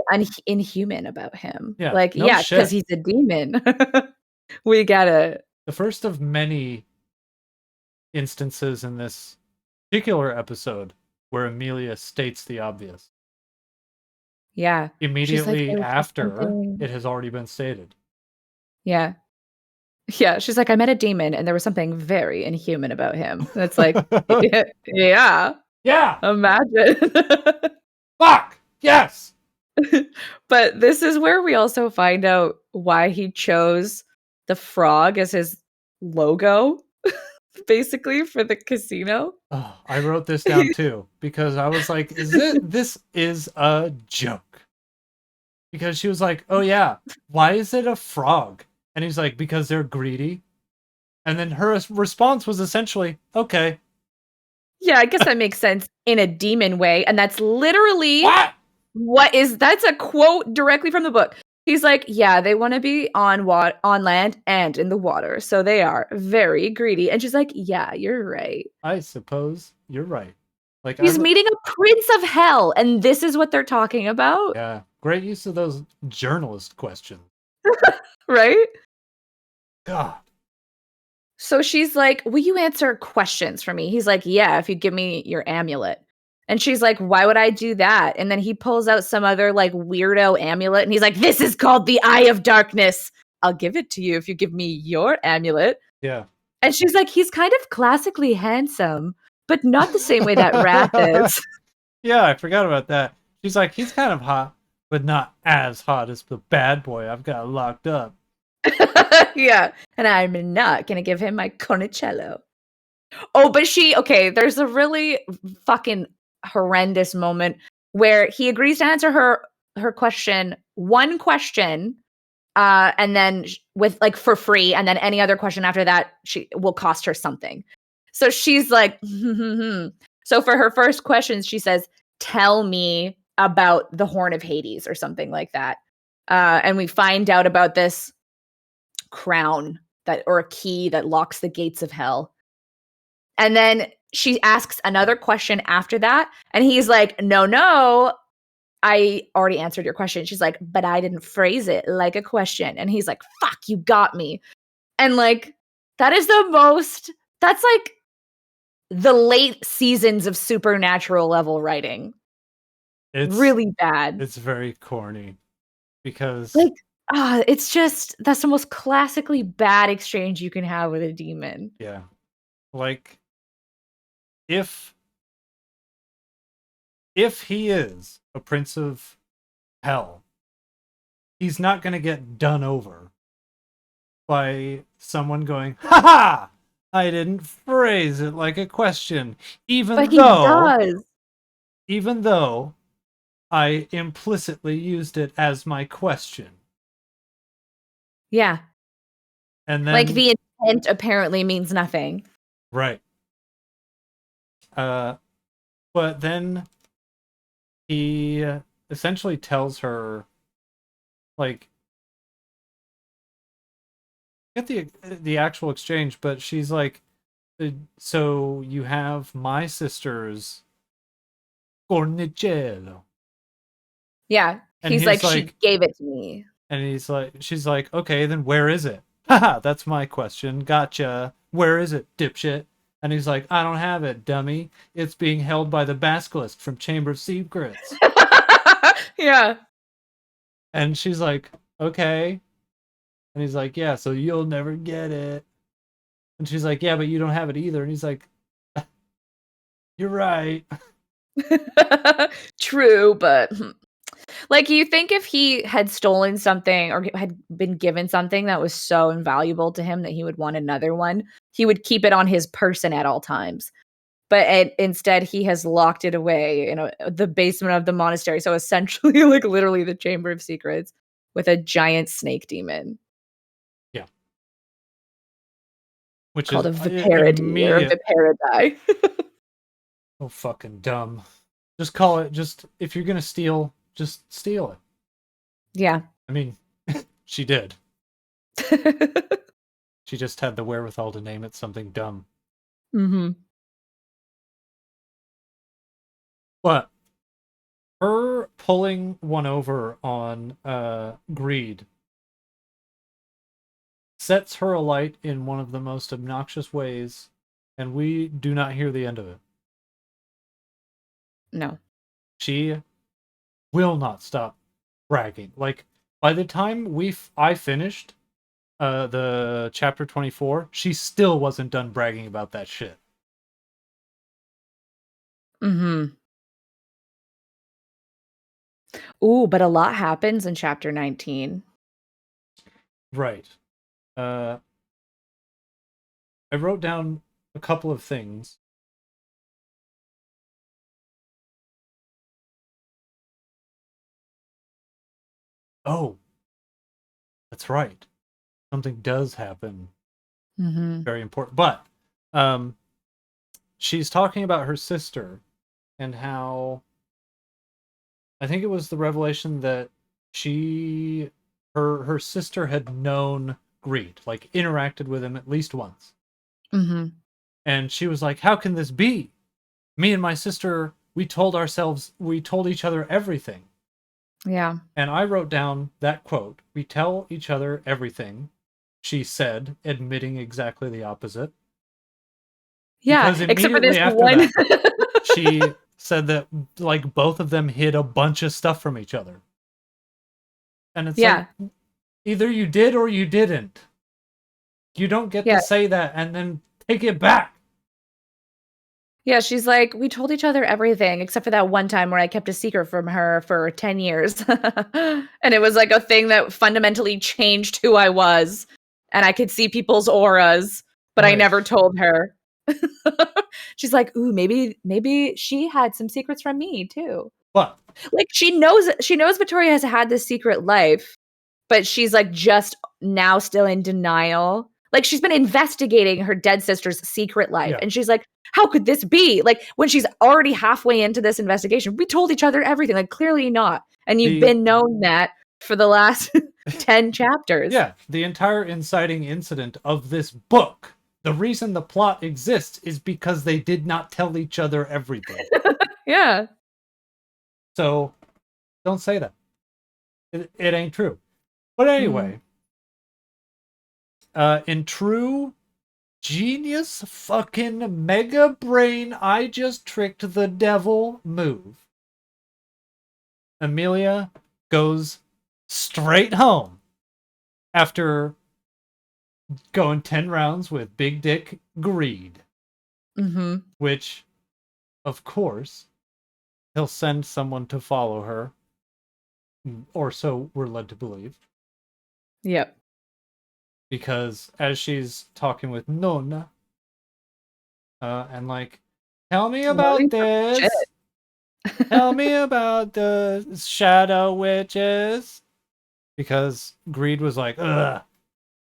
inhuman about him. Yeah. Like, no yeah, because he's a demon. We get it. The first of many instances in this particular episode where Amelia states the obvious. Yeah. Immediately after, it has already been stated. Yeah. Yeah, she's like, I met a demon and there was something very inhuman about him. That's like, yeah. Yeah. Imagine. Fuck. Yes. But this is where we also find out why he chose the frog as his logo, basically, for the casino. Oh, I wrote this down too, because I was like, this is a joke. Because she was like, oh yeah, why is it a frog? And he's like, because they're greedy. And then her response was essentially, okay. Yeah, I guess that makes sense in a demon way. And that's literally that's a quote directly from the book. He's like, yeah, they want to be on land and in the water. So they are very greedy. And she's like, yeah, you're right. I suppose you're right. Like, he's meeting a prince of hell, and this is what they're talking about. Yeah, great use of those journalist questions. Right? God. So she's like, will you answer questions for me? He's like, yeah, if you give me your amulet. And she's like, why would I do that? And then he pulls out some other like weirdo amulet and he's like, this is called the Eye of Darkness. I'll give it to you if you give me your amulet. Yeah. And she's like, he's kind of classically handsome, but not the same way that Wrath is. Yeah, I forgot about that. She's like, he's kind of hot, but not as hot as the bad boy I've got locked up. Yeah. And I'm not going to give him my Cornicello. Oh, but there's a really fucking horrendous moment where he agrees to answer her question, one question, and then with like for free, and then any other question after that she will cost her something. So she's like, so for her first question, she says, "Tell me about the Horn of Hades" or something like that, and we find out about this crown or a key that locks the gates of hell. And then she asks another question after that. And he's like, no, I already answered your question. She's like, but I didn't phrase it like a question. And he's like, fuck, you got me. And like, that's like the late seasons of Supernatural level writing. It's really bad. It's very corny because like, it's just, that's the most classically bad exchange you can have with a demon. Yeah. Like, if he is a prince of hell, he's not going to get done over by someone going, ha ha, I didn't phrase it like a question, even though I implicitly used it as my question. Yeah. And then, like, the intent apparently means nothing. Right. But then he essentially tells her, like, get the actual exchange, but she's like, so you have my sister's Cornicello. Yeah. And he's like, she gave it to me. And she's like, okay, then where is it? Haha, that's my question. Gotcha. Where is it, dipshit? And he's like, I don't have it, dummy. It's being held by the basilisk from Chamber of Secrets. Yeah. And she's like, okay. And he's like, yeah, so you'll never get it. And she's like, yeah, but you don't have it either. And he's like, you're right. True, but like, you think if he had stolen something or had been given something that was so invaluable to him that he would want another one, he would keep it on his person at all times. But instead, he has locked it away in the basement of the monastery. So essentially, like, literally the Chamber of Secrets with a giant snake demon. Yeah. Which called is a viparity or a viperidae. So fucking dumb. Just call it, if you're gonna steal, just steal it. Yeah. I mean, she did. She just had the wherewithal to name it something dumb. Mm-hmm. But her pulling one over on Greed sets her alight in one of the most obnoxious ways, and we do not hear the end of it. No. She will not stop bragging. Like, by the time I finished the chapter 24, she still wasn't done bragging about that shit. Mm-hmm. Ooh, but a lot happens in chapter 19. Right. I wrote down a couple of things. Oh, that's right. Something does happen. Mm-hmm. Very important. But she's talking about her sister and how I think it was the revelation that her sister had known Greed, like interacted with him at least once. Mm-hmm. And she was like, how can this be? Me and my sister, we told each other everything. Yeah. And I wrote down that quote, we tell each other everything, she said, admitting exactly the opposite. Yeah, Because except for this immediately after one. that, she said that like both of them hid a bunch of stuff from each other. And it's like, either you did or you didn't. You don't get to say that and then take it back. Yeah, she's like, we told each other everything except for that one time where I kept a secret from her for 10 years. And it was like a thing that fundamentally changed who I was. And I could see people's auras, but I never told her. She's like, ooh, maybe she had some secrets from me too. What? Like she knows Victoria has had this secret life, but she's like just now still in denial. Like she's been investigating her dead sister's secret life. And she's like, how could this be? Like when she's already halfway into this investigation, we told each other everything. Like clearly not. And you've been known that for the last 10 chapters. Yeah, the entire inciting incident of this book, the reason the plot exists is because they did not tell each other everything. Yeah. So don't say that. It ain't true. But anyway, in true genius fucking mega brain, I just tricked the devil move, Amelia goes straight home after going 10 rounds with Big Dick Greed. Mm-hmm. Which, of course, he'll send someone to follow her. Or so we're led to believe. Yep. Because as she's talking with Nonna, and like, tell me about this. Tell me about the shadow witches. Because Greed was like, ugh,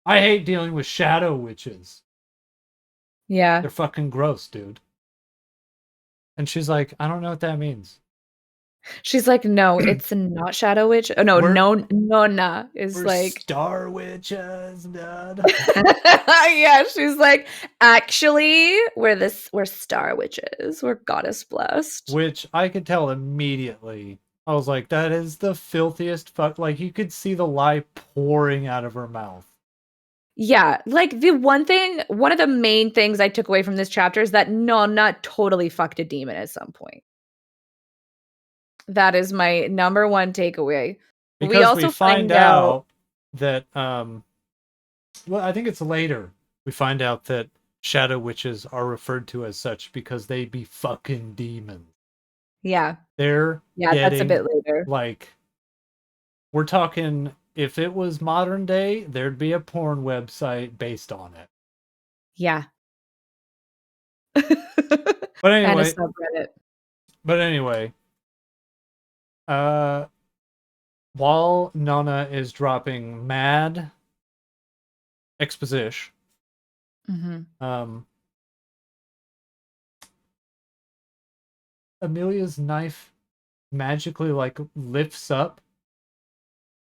I hate dealing with shadow witches. Yeah. They're fucking gross, dude. And she's like, I don't know what that means. She's like, no, it's not Shadow Witch. Oh no, Nonna is like Star Witches, dude. Yeah, she's like, actually, we're Star Witches. We're goddess blessed. Which I could tell immediately. I was like, that is the filthiest fuck. Like you could see the lie pouring out of her mouth. Yeah, like one of the main things I took away from this chapter is that Nonna totally fucked a demon at some point. That is my number one takeaway. Because we find out that well, I think it's later. We find out that shadow witches are referred to as such because they be fucking demons. Yeah. They're that's a bit later. Like we're talking, if it was modern day, there'd be a porn website based on it. Yeah. But anyway, and a subreddit. But anyway, while Nonna is dropping mad exposition, Amelia's knife magically like lifts up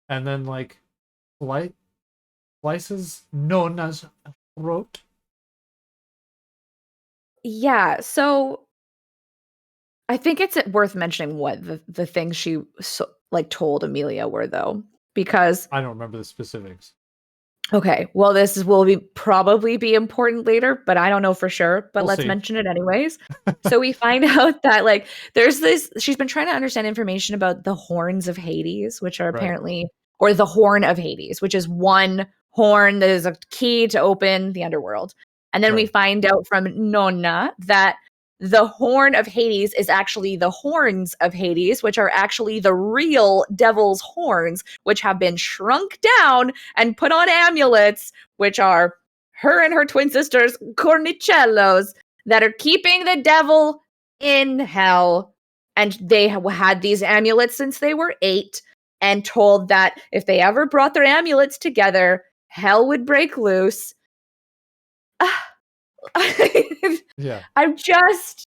and then like slices Nona's throat. Yeah, so I think it's worth mentioning what the things she told Amelia were, though, because I don't remember the specifics. Okay, well, this will probably be important later, but I don't know for sure. But let's mention it anyways. So we find out that like there's this. She's been trying to understand information about the horns of Hades, which are apparently, or the horn of Hades, which is one horn that is a key to open the underworld. And then we find out from Nonna that the horn of Hades is actually the horns of Hades, which are actually the real devil's horns, which have been shrunk down and put on amulets, which are her and her twin sisters, Cornicellos, that are keeping the devil in hell. And they had these amulets since they were 8 and told that if they ever brought their amulets together, hell would break loose. Yeah. I'm just,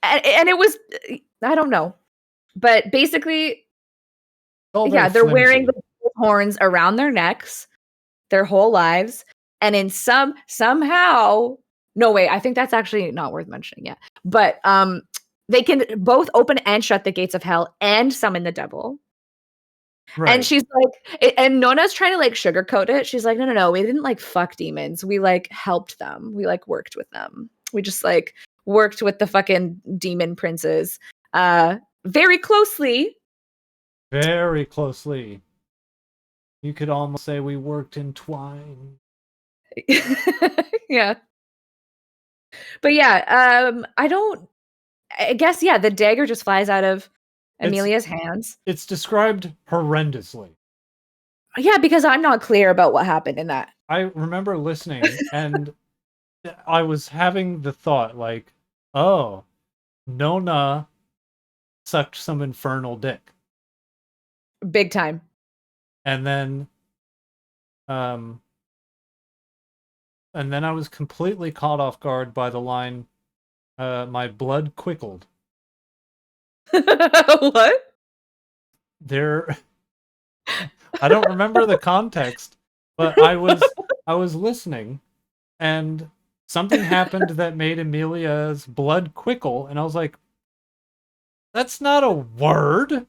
and it was, I don't know, but basically, yeah, they're wearing the horns around their necks their whole lives, and in somehow, no way, I think that's actually not worth mentioning yet, but they can both open and shut the gates of hell and summon the devil. Right. And she's like, and Nona's trying to like sugarcoat it. She's like, no, we didn't like fuck demons. We like helped them. We like worked with them. We just like worked with the fucking demon princes very closely. Very closely. You could almost say we worked in twine. Yeah. But yeah, I guess, yeah, the dagger just flies out of Amelia's hands. It's described horrendously. Yeah, because I'm not clear about what happened in that. I remember listening and I was having the thought like, oh, Nona sucked some infernal dick. Big time. And then I was completely caught off guard by the line, my blood quickled. What? I don't remember the context, but I was listening and something happened that made Amelia's blood quickle, and I was like, that's not a word.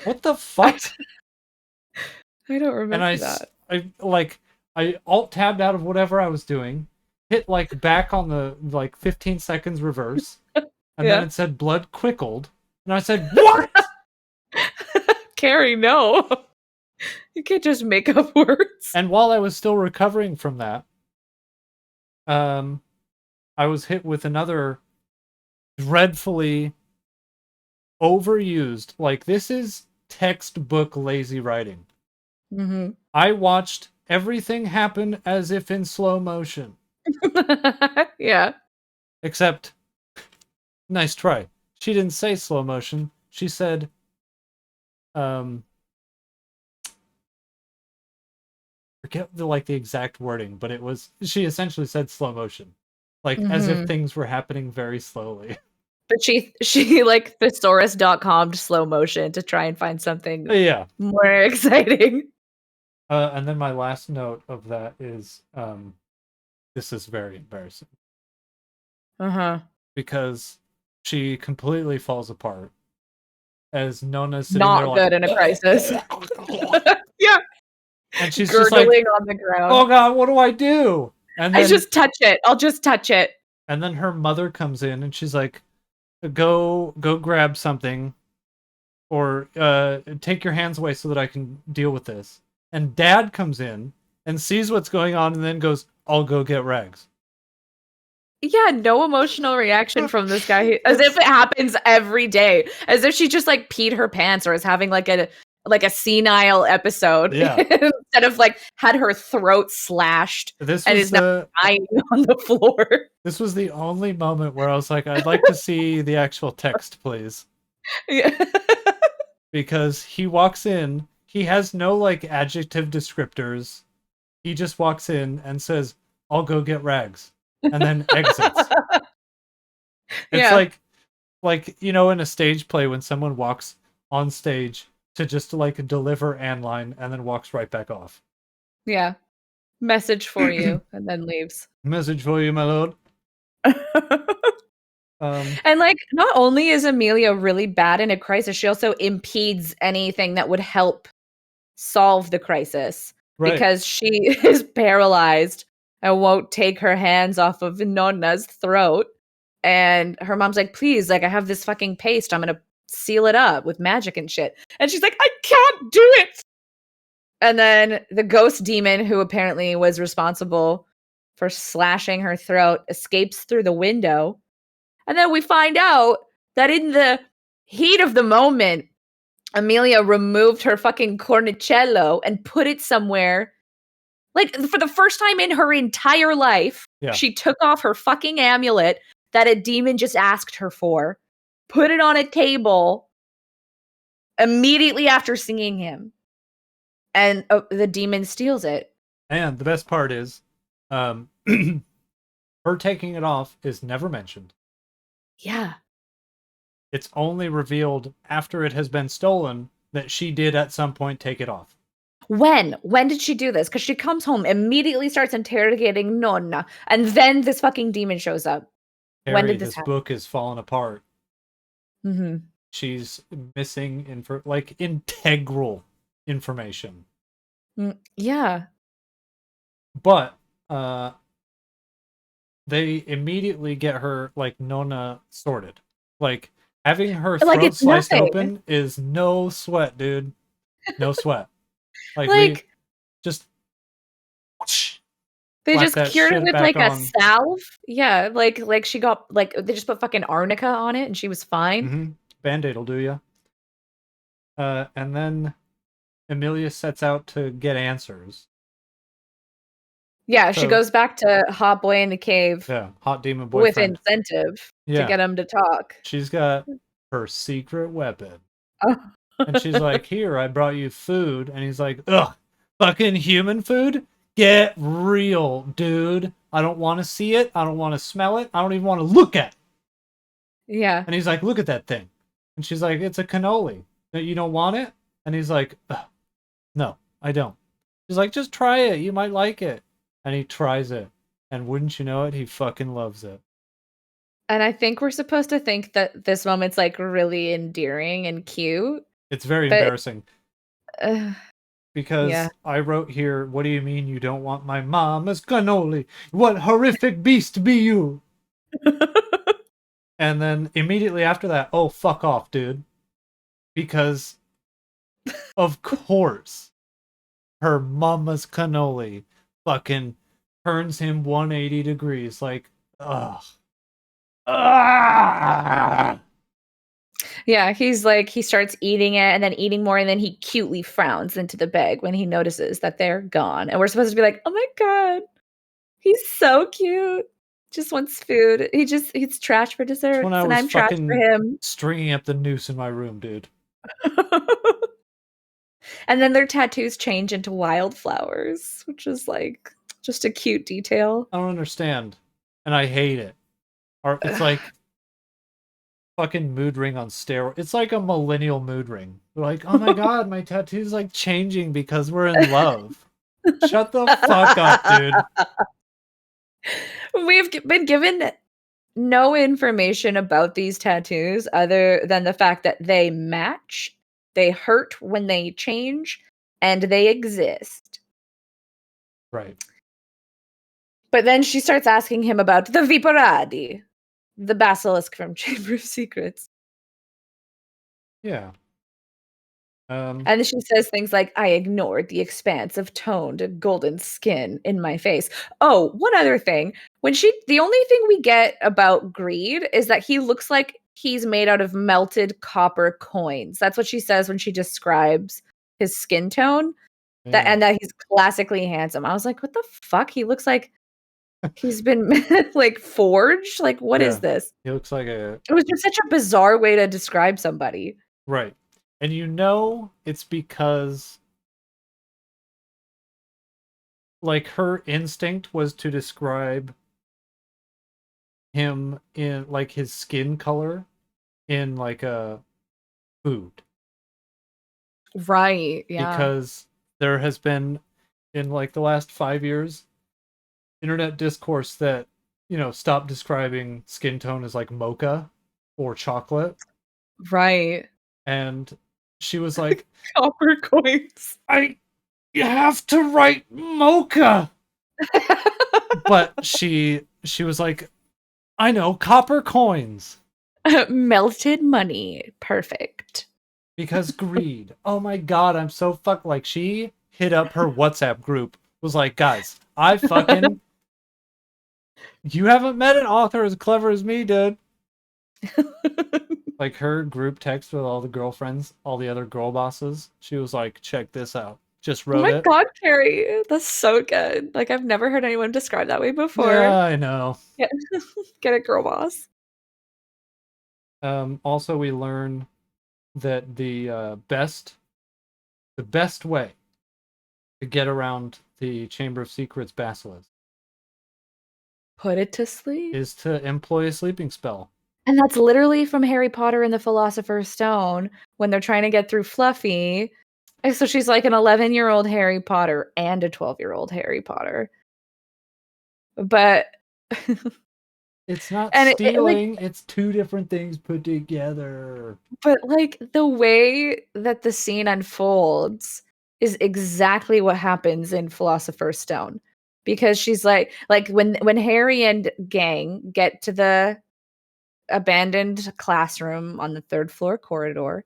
What the fuck? I don't remember that. I alt tabbed out of whatever I was doing, hit like back on the like 15 seconds reverse, and then it said blood quickled, and I said, what? Carrie, no. You can't just make up words. And while I was still recovering from that, I was hit with another dreadfully overused, like this is textbook lazy writing. Mm-hmm. I watched everything happen as if in slow motion. Yeah. Except, nice try. She didn't say slow motion. She said, forget the exact wording, but she essentially said slow motion. Like, as if things were happening very slowly. But she like thesaurus.com slow motion to try and find something more exciting. And then my last note of that is, this is very embarrassing. Because she completely falls apart as Nona's sitting not there good in a crisis. Yeah. And she's gurgling just like, on the ground. Oh God, what do I do? And then, I just touch it. I'll just touch it. And then her mother comes in and she's like, go grab something, or take your hands away so that I can deal with this. And Dad comes in and sees what's going on and then goes, I'll go get rags. Yeah, no emotional reaction from this guy, as if it happens every day, as if she just like peed her pants or is having like a senile episode, instead of like had her throat slashed and is now dying on the floor. This was the only moment where I was like, I'd like to see the actual text, please. Yeah. Because he walks in, he has no like adjective descriptors. he just walks in and says, "I'll go get rags," and then exits. It's like in a stage play when someone walks on stage to just like deliver an line and then walks right back off. Yeah. Message for you, and then leaves. Message for you, my lord. And like, not only is Amelia really bad in a crisis, she also impedes anything that would help solve the crisis, right. Because she is paralyzed and won't take her hands off of Nonna's throat. And her mom's like, please, like, I have this fucking paste. I'm gonna seal it up with magic and shit. And she's like, I can't do it. And then the ghost demon, who apparently was responsible for slashing her throat, escapes through the window. And then we find out that in the heat of the moment, Amelia removed her fucking Cornicello and put it somewhere. Like, for the first time in her entire life, she took off her fucking amulet that a demon just asked her for, put it on a table immediately after seeing him. And the demon steals it. And the best part is, her taking it off is never mentioned. Yeah. It's only revealed after it has been stolen that she did at some point take it off. When did she do this? Because she comes home, immediately starts interrogating Nonna, and then this fucking demon shows up. Harry, when did this happen? Book is falling apart. Mm-hmm. She's missing integral information. Yeah. But they immediately get her Nonna sorted. Like having her throat sliced open is no sweat, dude. No sweat. We just they just cured it with a salve. Yeah, like she got they just put fucking arnica on it and she was fine. Mm-hmm. Band-Aid will do ya. And then Amelia sets out to get answers. Yeah, she goes back to Hot Boy in the Cave. Yeah, Hot Demon Boyfriend. With incentive to get him to talk. She's got her secret weapon. And she's like, here, I brought you food. And he's like, ugh, fucking human food? Get real, dude. I don't want to see it. I don't want to smell it. I don't even want to look at it. Yeah. And he's like, look at that thing. And she's like, it's a cannoli. You don't want it? And he's like, no, I don't. She's like, just try it. You might like it. And he tries it. And wouldn't you know it, he fucking loves it. And I think we're supposed to think that this moment's really endearing and cute. It's very embarrassing. Because I wrote here, what do you mean you don't want my mama's cannoli? What horrific beast be you? And then immediately after that, oh, fuck off, dude. Because, of course, her mama's cannoli fucking turns him 180 degrees. Ugh. Yeah, he's he starts eating it and then eating more, and then he cutely frowns into the bag when he notices that they're gone. And we're supposed to be like, oh my god, he's so cute. Just wants food. He's trash for dessert, and I'm trash for him. Stringing up the noose in my room, dude. And then their tattoos change into wildflowers, which is just a cute detail. I don't understand, and I hate it. Or it's fucking mood ring on steroids. It's like a millennial mood ring. They're like, oh my god, my tattoo's changing because we're in love. Shut the fuck up, dude. We've been given no information about these tattoos other than the fact that they match, they hurt when they change, and they exist. Right. But then she starts asking him about the Viparadi, the basilisk from Chamber of Secrets. Yeah. And she says things like, I ignored the expanse of toned golden skin in my face. Oh, one other thing. The only thing we get about Greed is that he looks like he's made out of melted copper coins. That's what she says when she describes his skin tone. Yeah. And that he's classically handsome. I was like, what the fuck? He looks like he's been forged. What is this? He looks like it was just such a bizarre way to describe somebody. Right. And it's because like her instinct was to describe him in like his skin color in like a food. Right, yeah. Because there has been in like the last 5 years internet discourse that, you know, stop describing skin tone as like mocha or chocolate. Right. And she was like, Copper coins. You have to write mocha. But she was like, I know, copper coins. Melted money. Perfect. Because greed. Oh my god, I'm so fucked. Like, she hit up her WhatsApp group, was like, guys, I fucking. You haven't met an author as clever as me, dude. Like, her group text with all the girlfriends, all the other girl bosses, she was like, check this out. Just Oh wrote my it. god, Carrie. That's so good. Like, I've never heard anyone describe that way before. Yeah, I know. Get it, girl boss. Also, we learn that the best way to get around the Chamber of Secrets basilisk Put it to sleep. is to employ a sleeping spell. And that's literally from Harry Potter and the Philosopher's Stone when they're trying to get through Fluffy. And so she's like an 11-year-old Harry Potter and a 12-year-old Harry Potter. But it's not and stealing, it's two different things put together. But like the way that the scene unfolds is exactly what happens in Philosopher's Stone. Because she's like when Harry and gang get to the abandoned classroom on the 3rd floor corridor,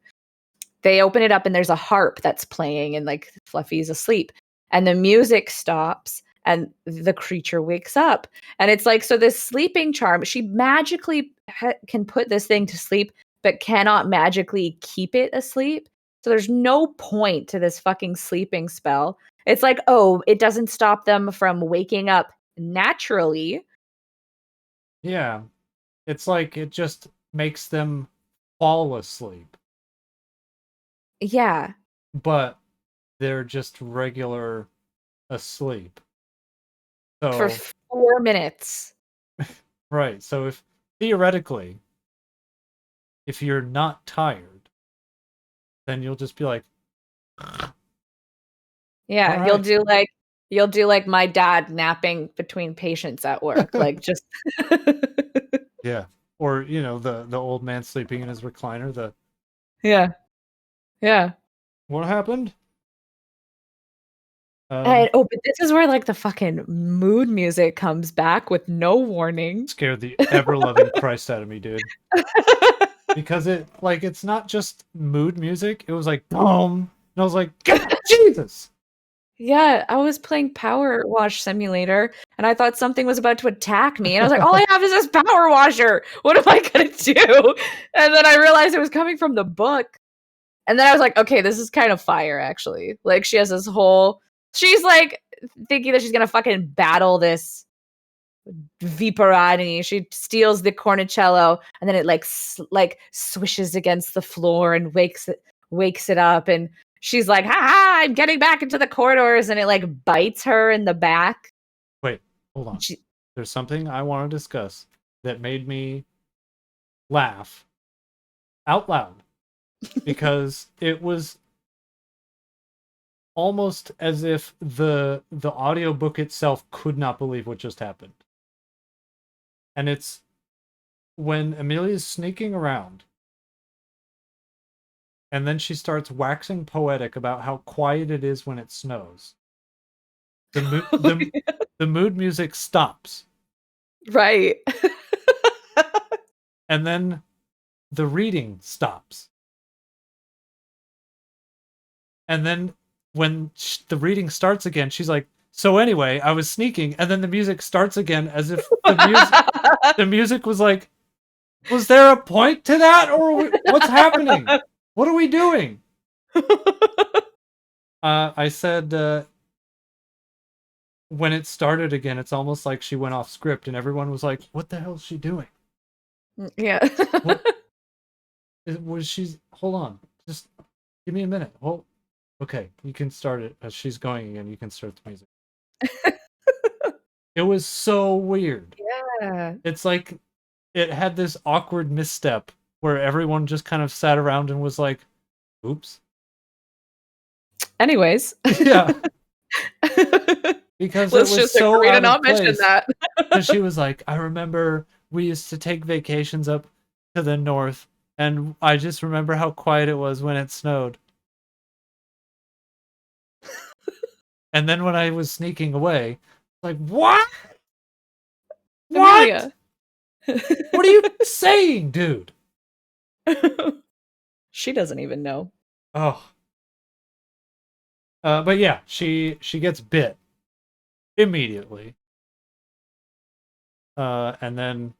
they open it up and there's a harp that's playing and like Fluffy's asleep and the music stops and the creature wakes up and it's like, so this sleeping charm, she magically can put this thing to sleep but cannot magically keep it asleep. So there's no point to this fucking sleeping spell. It's like, oh, it doesn't stop them from waking up naturally. Yeah, it's like it just makes them fall asleep. Yeah. But they're just regular asleep. So, for 4 minutes. Right. So if theoretically, if you're not tired, then you'll just be like, yeah, right. you'll do like my dad napping between patients at work, like just yeah. Or, you know, the old man sleeping in his recliner, yeah. Yeah. What happened? But this is where like the fucking mood music comes back with no warning. Scared the ever-loving Christ out of me, dude. Because it's not just mood music. It was like, boom. And I was like, God, Jesus. Yeah, I was playing Power Wash Simulator, and I thought something was about to attack me, and I was like, all I have is this power washer. What am I gonna do? And then I realized it was coming from the book. And then I was like, okay, this is kind of fire, actually. Like, she has this whole... She's, like, thinking that she's gonna fucking battle this Viperani. She steals the Cornicello, and then it, like, swishes against the floor and wakes it up, and she's like, ha, I'm getting back into the corridors, and it, like, bites her in the back. Wait, hold on. There's something I want to discuss that made me laugh out loud. Because it was almost as if the audiobook itself could not believe what just happened. And it's when Amelia's sneaking around and then she starts waxing poetic about how quiet it is when it snows. The mood music stops. Right. And then the reading stops. And then when the reading starts again, she's like, so anyway, I was sneaking, and then the music starts again as if the music was like, was there a point to that, or what's happening? What are we doing? I said when it started again, it's almost like she went off script, and everyone was like, what the hell is she doing? Yeah. Was she? Hold on, just give me a minute. Okay, you can start it as she's going again. You can start the music. It was so weird. Yeah. It's like it had this awkward misstep where everyone just kind of sat around and was like, oops. Anyways. Yeah. Because it was so out of place. Because she was like, I remember we used to take vacations up to the north, and I just remember how quiet it was when it snowed. And then when I was sneaking away, like, what? What? What are you saying, dude? She doesn't even know. Oh. But yeah, she gets bit immediately. And then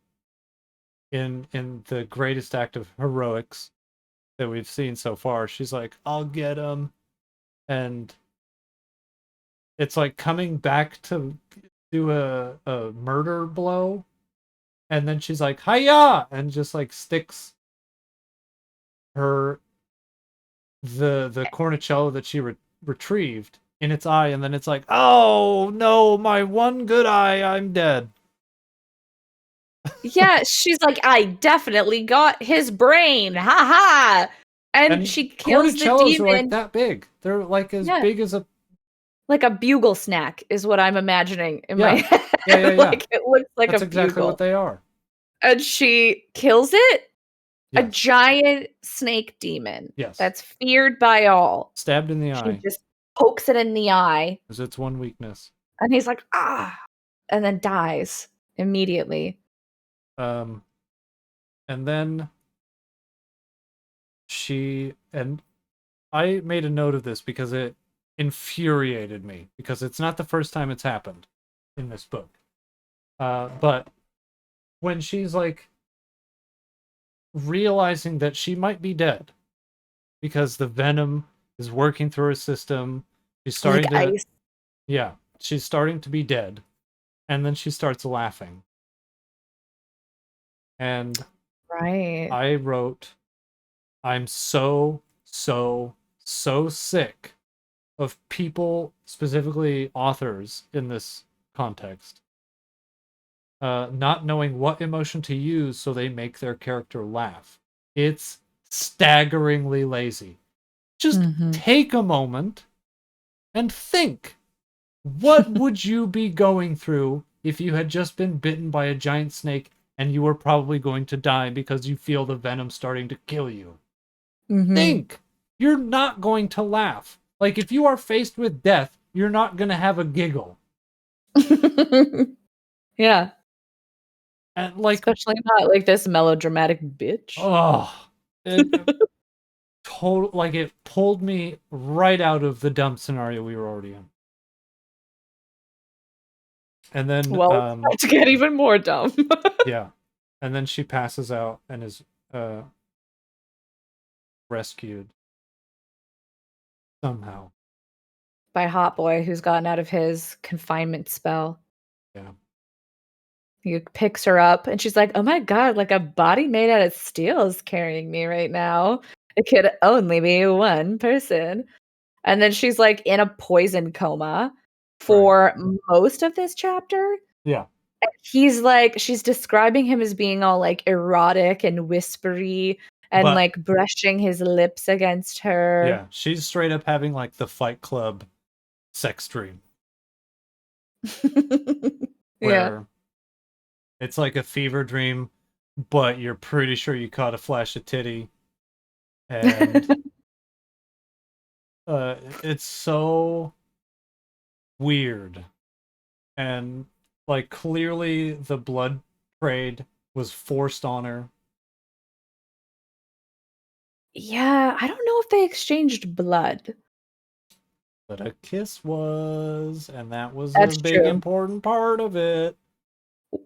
in the greatest act of heroics that we've seen so far, she's like, I'll get him. And it's like coming back to do a murder blow. And then she's like, hiya! And just like sticks the cornicello that she retrieved in its eye. And then it's like, oh no, my one good eye, I'm dead. Yeah, she's like, I definitely got his brain. Ha ha. And she kills the demon. Cornicellos are like that big. They're like as big as a bugle snack is what I'm imagining in my head. Yeah. Like it looks like That's a exactly bugle. what they are. And she kills it. Yes. A giant snake demon. Yes. That's feared by all. Stabbed in the eye. She just pokes it in the eye. Because it's one weakness. And he's like, ah. And then dies immediately. And then I made a note of this because it infuriated me. Because it's not the first time it's happened in this book. But when she's like realizing that she might be dead because the venom is working through her system, she's starting to ice. Yeah, she's starting to be dead, and then she starts laughing. And I wrote, I'm so sick of people, specifically authors in this context, not knowing what emotion to use so they make their character laugh. It's staggeringly lazy. Just take a moment and think. What would you be going through if you had just been bitten by a giant snake and you were probably going to die because you feel the venom starting to kill you? Think. You're not going to laugh. Like, if you are faced with death, you're not going to have a giggle. Yeah. And like, especially not like this melodramatic bitch. Oh, it pulled me right out of the dumb scenario we were already in. And then it's to get even more dumb. Yeah. And then she passes out and is rescued somehow by Hot Boy, who's gotten out of his confinement spell. Yeah. He picks her up and she's like, oh my God, like a body made out of steel is carrying me right now. It could only be one person. And then she's like in a poison coma for most of this chapter. Yeah. And he's like, she's describing him as being all like erotic and whispery and like brushing his lips against her. Yeah. She's straight up having like the Fight Club sex dream. Where it's like a fever dream, but you're pretty sure you caught a flash of titty. And it's so weird. And like clearly the blood trade was forced on her. Yeah, I don't know if they exchanged blood. But a kiss was, and that was a big important part of it.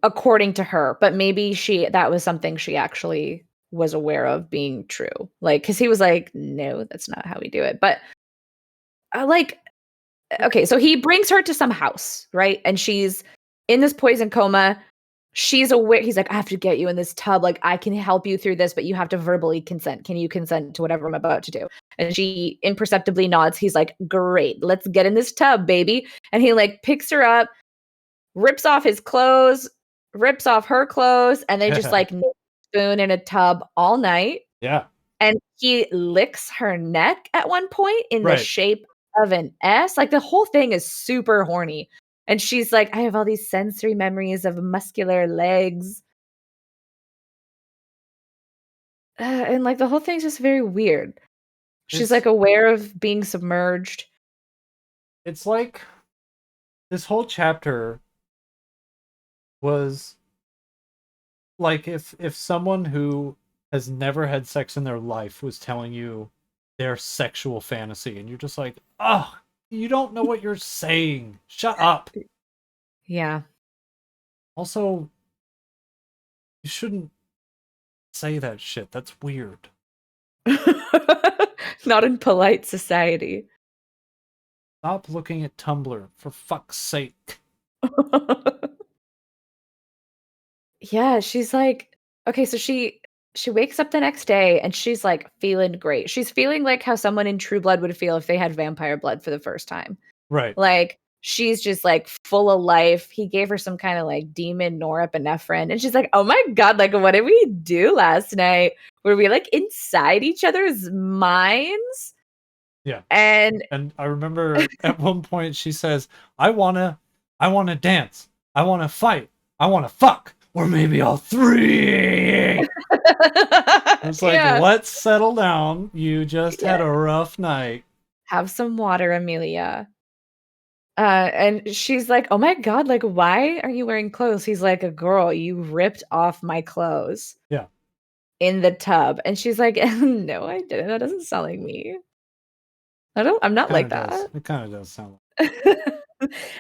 According to her, but maybe that was something she actually was aware of being true. Like, because he was like, no, that's not how we do it. But okay, so he brings her to some house, right? And she's in this poison coma. she's aware. He's like, I have to get you in this tub. Like, I can help you through this, but you have to verbally consent. Can you consent to whatever I'm about to do? And she imperceptibly nods. He's like, great, let's get in this tub, baby. And he like picks her up, rips off his clothes, rips off her clothes, and they just like spoon in a tub all night. Yeah. And he licks her neck at one point in the shape of an S. Like, the whole thing is super horny. And she's like, I have all these sensory memories of muscular legs. And like, the whole thing's just very weird. She's like aware of being submerged. It's like this whole chapter was like if someone who has never had sex in their life was telling you their sexual fantasy, and you're just like, oh, you don't know what you're saying. Shut up. Yeah. Also, you shouldn't say that shit. That's weird. Not in polite society. Stop looking at Tumblr, for fuck's sake. Yeah, she's like, okay, so she wakes up the next day and she's like feeling great. She's feeling like how someone in True Blood would feel if they had vampire blood for the first time. Right. Like, she's just like full of life. He gave her some kind of like demon norepinephrine, and she's like, oh my God, like, what did we do last night? Were we like inside each other's minds? Yeah. And I remember at one point she says, I wanna dance. I wanna fight. I wanna fuck. Or maybe all three. It's like, let's settle down. You just had a rough night. Have some water, Amelia. And she's like, oh my God, like, why are you wearing clothes? He's like, a girl, you ripped off my clothes. Yeah. In the tub. And she's like, no, I didn't. That doesn't sound like me. I'm not like that. It kind of does sound like.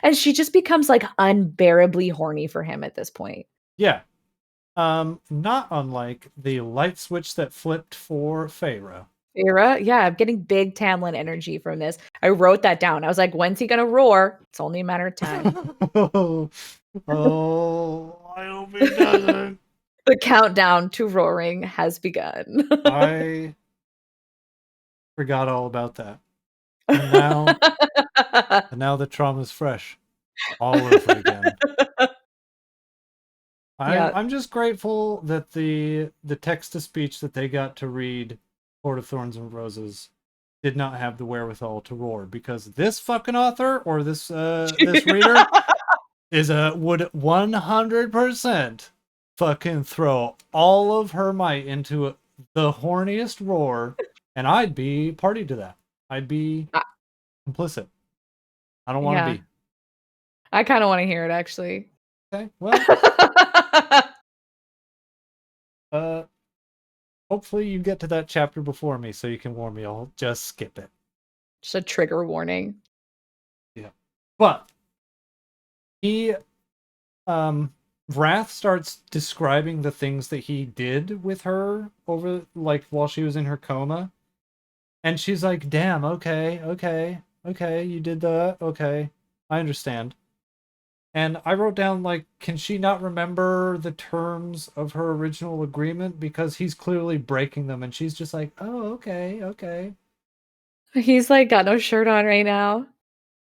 And she just becomes like unbearably horny for him at this point. Yeah. Not unlike the light switch that flipped for Feyre. Feyre? Yeah, I'm getting big Tamlin energy from this. I wrote that down. I was like, when's he gonna roar? It's only a matter of time. Oh, I hope he doesn't. The countdown to roaring has begun. I forgot all about that. And now the trauma's fresh. All over again. I'm just grateful that the text-to-speech that they got to read Court of Thorns and Roses did not have the wherewithal to roar, because this fucking author or this this reader would 100% fucking throw all of her might into the horniest roar, and I'd be party to that. I'd be complicit. I don't want to be. I kind of want to hear it, actually. Okay, well. Hopefully you get to that chapter before me so you can warn me. I'll just skip it. Just a trigger warning. Yeah. But he Wrath starts describing the things that he did with her over, like, while she was in her coma. And she's like, damn, okay, you did that, okay, I understand. And I wrote down, like, can she not remember the terms of her original agreement? Because he's clearly breaking them, and she's just like, oh, okay. He's, like, got no shirt on right now.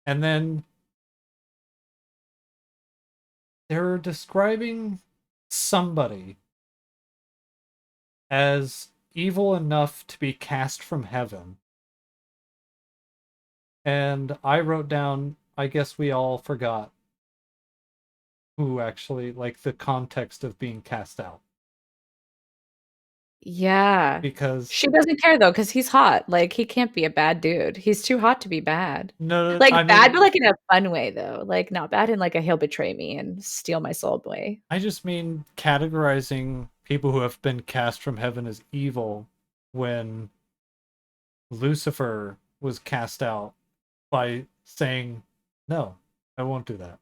And then they're describing somebody as evil enough to be cast from heaven. And I wrote down, I guess we all forgot who actually, like, the context of being cast out. Yeah. Because she doesn't care, though, because he's hot. Like, he can't be a bad dude. He's too hot to be bad. No, like, bad, but like in a fun way, though. Like, not bad in like a he'll betray me and steal my soul way. I just mean categorizing people who have been cast from heaven as evil when Lucifer was cast out by saying, no, I won't do that.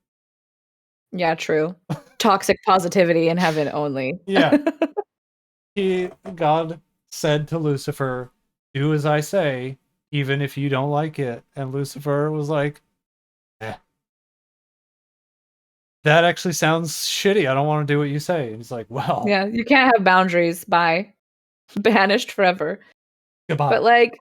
Yeah, true. Toxic positivity in heaven only. Yeah. God said to Lucifer, do as I say, even if you don't like it. And Lucifer was like, eh. that actually sounds shitty. I don't want to do what you say. And he's like, well, yeah, you can't have boundaries. Bye. Banished forever. goodbye. But like,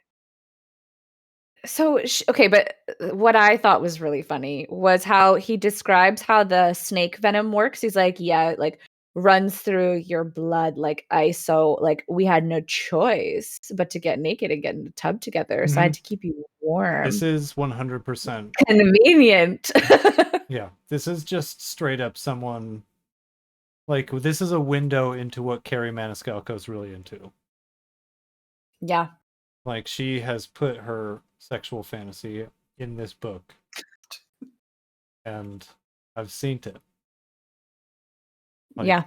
so okay, but what I thought was really funny was how he describes how the snake venom works. He's like, yeah, like runs through your blood like ice. So like we had no choice but to get naked and get in the tub together. So I had to keep you warm. This is 100% convenient. Yeah, this is just straight up someone like this is a window into what Carrie Maniscalco's really into. Yeah. Like she has put her sexual fantasy in this book. And I've seen it. Like, yeah.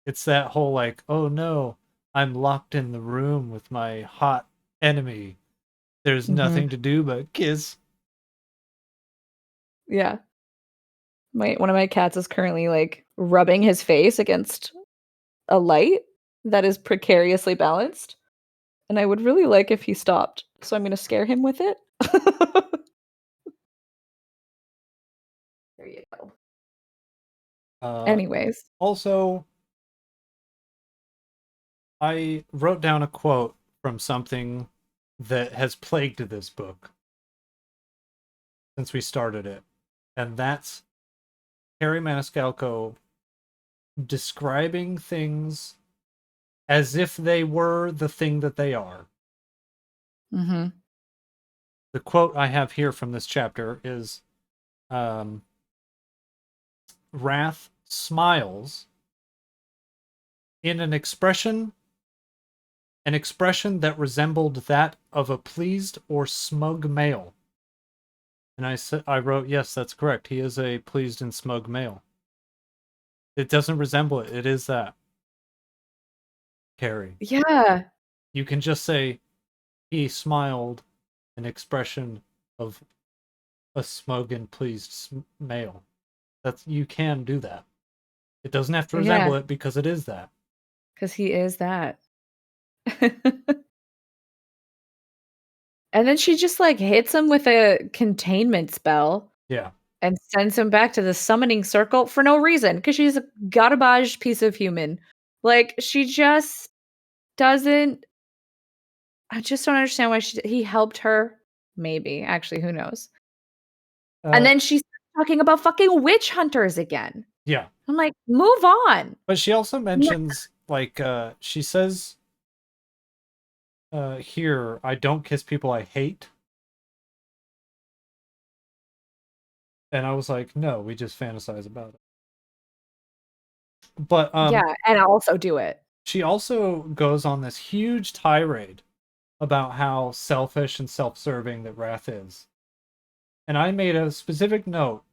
It's that whole like, oh no, I'm locked in the room with my hot enemy. There's nothing to do but kiss. Yeah. One of my cats is currently like rubbing his face against a light that is precariously balanced. And I would really like if he stopped. So I'm going to scare him with it. There you go. Anyways. Also, I wrote down a quote from something that has plagued this book since we started it. And that's Carrie Maniscalco describing things as if they were the thing that they are. The quote I have here from this chapter is Wrath smiles in an expression that resembled that of a pleased or smug male. And I wrote, yes, that's correct. He is a pleased and smug male. It doesn't resemble it. It is that. Carrie. Yeah. You can just say he smiled an expression of a smug and pleased male. You can do that. It doesn't have to resemble it because it is that. Because he is that. And then she just like hits him with a containment spell. Yeah. And sends him back to the summoning circle for no reason. Because she's a garbage piece of human. Like, she just doesn't. I just don't understand why he helped her. Maybe. Actually, who knows? And then she's talking about fucking witch hunters again. Yeah. I'm like, move on. But she also mentions, like, she says here, I don't kiss people I hate. And I was like, no, we just fantasize about it. But yeah, and I'll also do it. She also goes on this huge tirade about how selfish and self-serving that Wrath is. And I made a specific note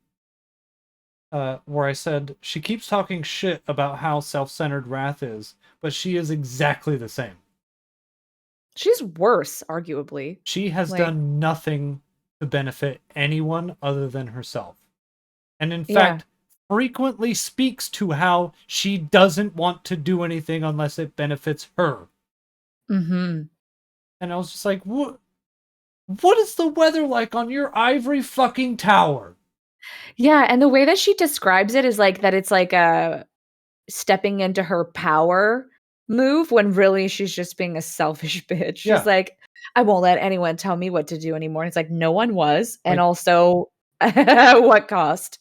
where I said, she keeps talking shit about how self-centered Wrath is, but she is exactly the same. She's worse, arguably. She has done nothing to benefit anyone other than herself. And in fact, frequently speaks to how she doesn't want to do anything unless it benefits her. And I was just like, what is the weather like on your ivory fucking tower? Yeah, and the way that she describes it is like that it's like a stepping into her power move when really she's just being a selfish bitch. She's like, I won't let anyone tell me what to do anymore. And it's like, no one was. And also, what cost?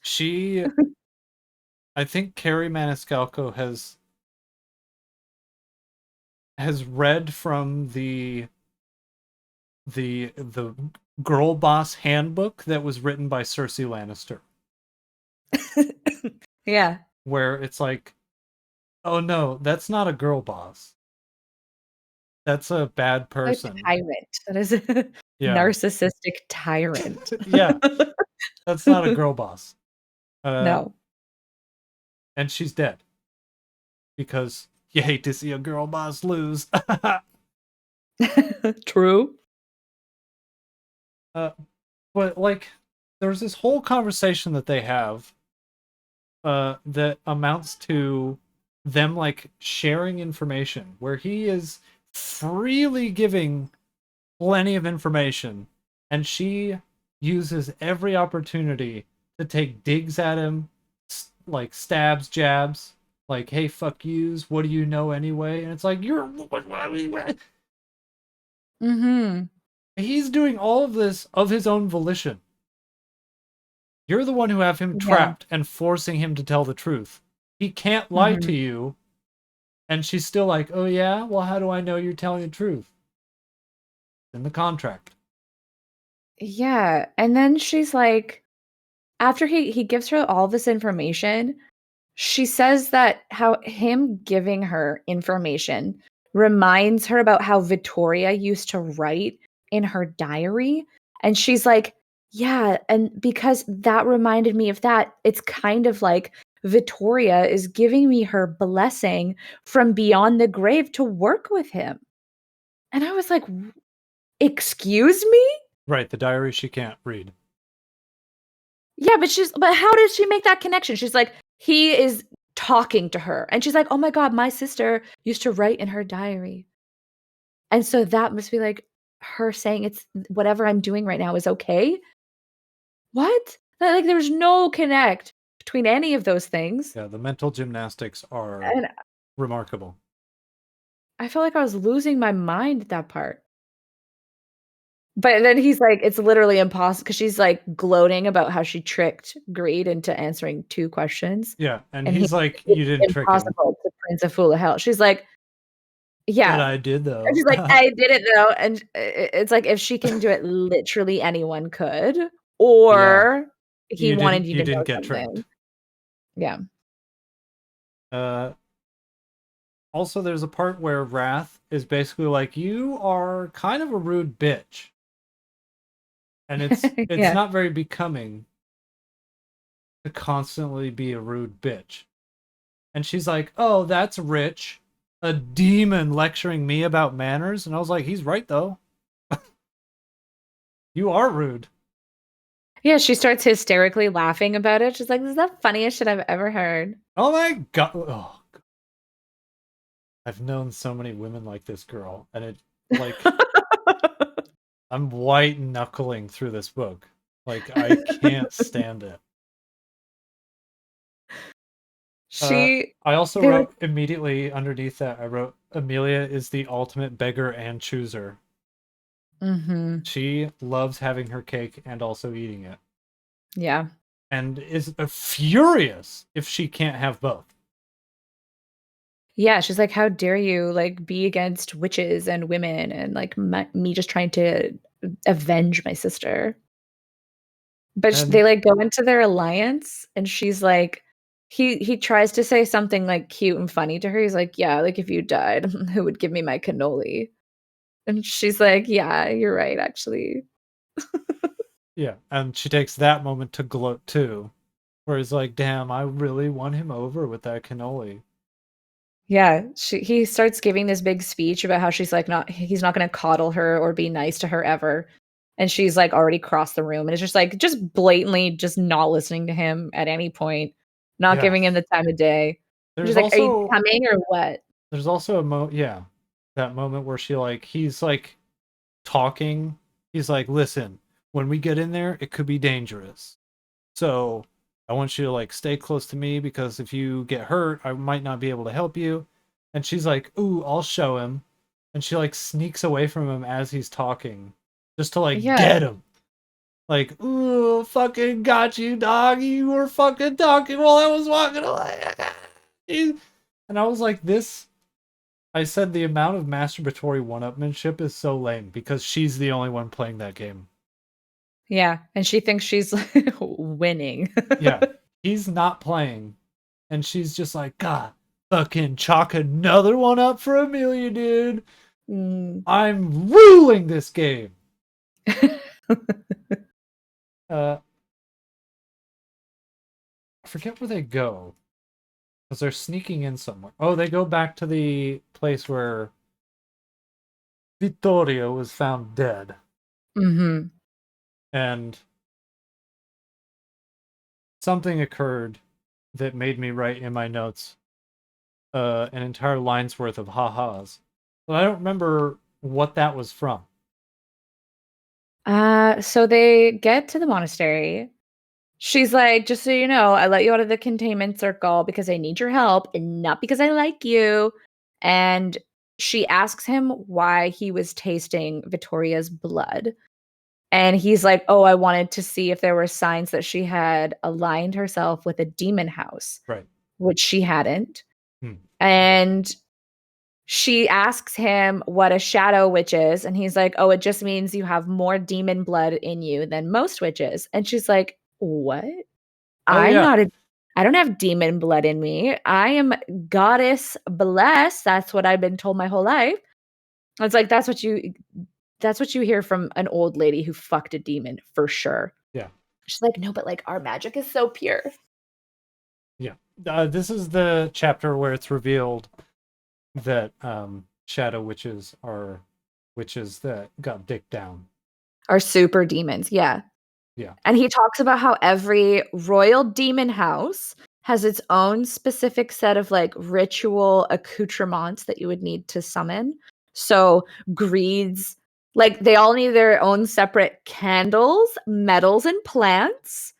I think Carrie Maniscalco has read from the girl boss handbook that was written by Cersei Lannister. Yeah. Where it's like, oh no, that's not a girl boss. That's a bad person. A tyrant. That is a narcissistic tyrant. Yeah. That's not a girl boss. No. And she's dead. Because you hate to see a girl boss lose. True. But like, there's this whole conversation that they have that amounts to them like sharing information where he is freely giving plenty of information and she uses every opportunity to take digs at him, like stabs, jabs, like, hey, fuck yous, what do you know anyway? And it's like, he's doing all of this of his own volition. You're the one who have him trapped and forcing him to tell the truth. He can't lie to you. And she's still like, oh yeah? Well, how do I know you're telling the truth? In the contract. Yeah. And then she's like, after he gives her all this information, she says that how him giving her information reminds her about how Victoria used to write in her diary. And she's like, yeah, and because that reminded me of that, it's kind of like Victoria is giving me her blessing from beyond the grave to work with him. And I was like, excuse me? Right, the diary she can't read. Yeah, but how does she make that connection? She's like, he is talking to her. And she's like, oh my God, my sister used to write in her diary. And so that must be like her saying it's whatever I'm doing right now is okay. What? Like there's no connect between any of those things. Yeah, the mental gymnastics are And remarkable. I felt like I was losing my mind at that part. But then he's like, it's literally impossible because she's like gloating about how she tricked Greed into answering 2 questions. Yeah, and And he's like, you didn't trick him. Impossible to Prince a Fool of Hell. She's like, yeah. But I did though. And she's like, I did it though. And it's like, if she can do it, literally anyone could. Or he wanted you to know get something. Tricked. Yeah. Also, there's a part where Wrath is basically like, you are kind of a rude bitch. And it's not very becoming to constantly be a rude bitch. And she's like, oh, that's rich. A demon lecturing me about manners? And I was like, he's right, though. You are rude. Yeah, she starts hysterically laughing about it. She's like, this is the funniest shit I've ever heard. Oh my God. Oh. I've known so many women like this girl. And it, like... I'm white knuckling through this book. Like, I can't stand it. I also wrote immediately underneath that, I wrote, Amelia is the ultimate beggar and chooser. She loves having her cake and also eating it. Yeah. And is furious if she can't have both. Yeah, she's like, how dare you like be against witches and women and like me just trying to avenge my sister. But they like go into their alliance and she's like, he tries to say something like cute and funny to her. He's like, yeah, like if you died, who would give me my cannoli? And she's like, yeah, you're right, actually. Yeah, and she takes that moment to gloat too, where he's like, damn, I really won him over with that cannoli. Yeah, he starts giving this big speech about how she's like he's not going to coddle her or be nice to her ever. And she's like already crossed the room and it's just like just blatantly just not listening to him at any point, not giving him the time of day. She's like, are you coming or what? There's also that moment where he's like talking. He's like, listen, when we get in there, it could be dangerous. So I want you to like stay close to me because if you get hurt, I might not be able to help you. And she's like, ooh, I'll show him. And she like sneaks away from him as he's talking just to like get him. Like, ooh, fucking got you, dog. You were fucking talking while I was walking away. And I was like, I said the amount of masturbatory one-upmanship is so lame because she's the only one playing that game. Yeah, and she thinks she's winning. Yeah, he's not playing. And she's just like, God, fucking chalk another one up for Amelia, dude. I'm ruling this game. I forget where they go. Because they're sneaking in somewhere. Oh, they go back to the place where Vittorio was found dead. And something occurred that made me write in my notes an entire line's worth of ha-has. But I don't remember what that was from. So they get to the monastery She's like, just so you know, I let you out of the containment circle because I need your help and not because I like you. And she asks him why he was tasting Vittoria's blood. And he's like, oh, I wanted to see if there were signs that she had aligned herself with a demon house, right, which she hadn't. And she asks him what a shadow witch is. And he's like, oh, it just means you have more demon blood in you than most witches. And she's like, what? I don't have demon blood in me. I am goddess blessed. That's what I've been told my whole life. It's like, that's what you hear from an old lady who fucked a demon for sure. Yeah. She's like, no, but like our magic is so pure. Yeah. This is the chapter where it's revealed that shadow witches are witches that got dicked down. Are super demons. Yeah. Yeah. And he talks about how every royal demon house has its own specific set of like ritual accoutrements that you would need to summon. So greeds, like they all need their own separate candles, metals, and plants.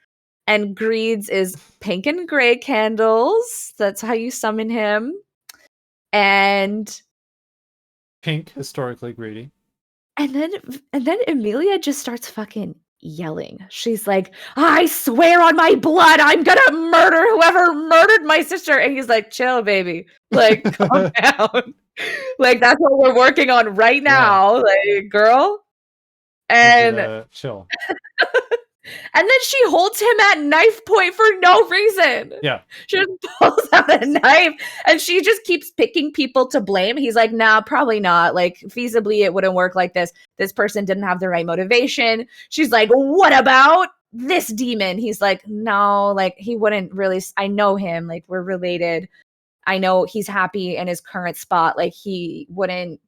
And greeds is pink and gray candles. That's how you summon him. And pink, historically greedy. And then Amelia just starts fucking yelling. She's like, I swear on my blood, I'm gonna murder whoever murdered my sister. And he's like, chill, baby. Like, calm down. Like, that's what we're working on right now. Yeah. Like, girl. And chill. And then she holds him at knife point for no reason. Yeah. She just pulls out a knife and she just keeps picking people to blame. He's like, nah, probably not. Like, feasibly, it wouldn't work like this. This person didn't have the right motivation. She's like, what about this demon? He's like, no, like, he wouldn't really. I know him. Like, we're related. I know he's happy in his current spot. Like, he wouldn't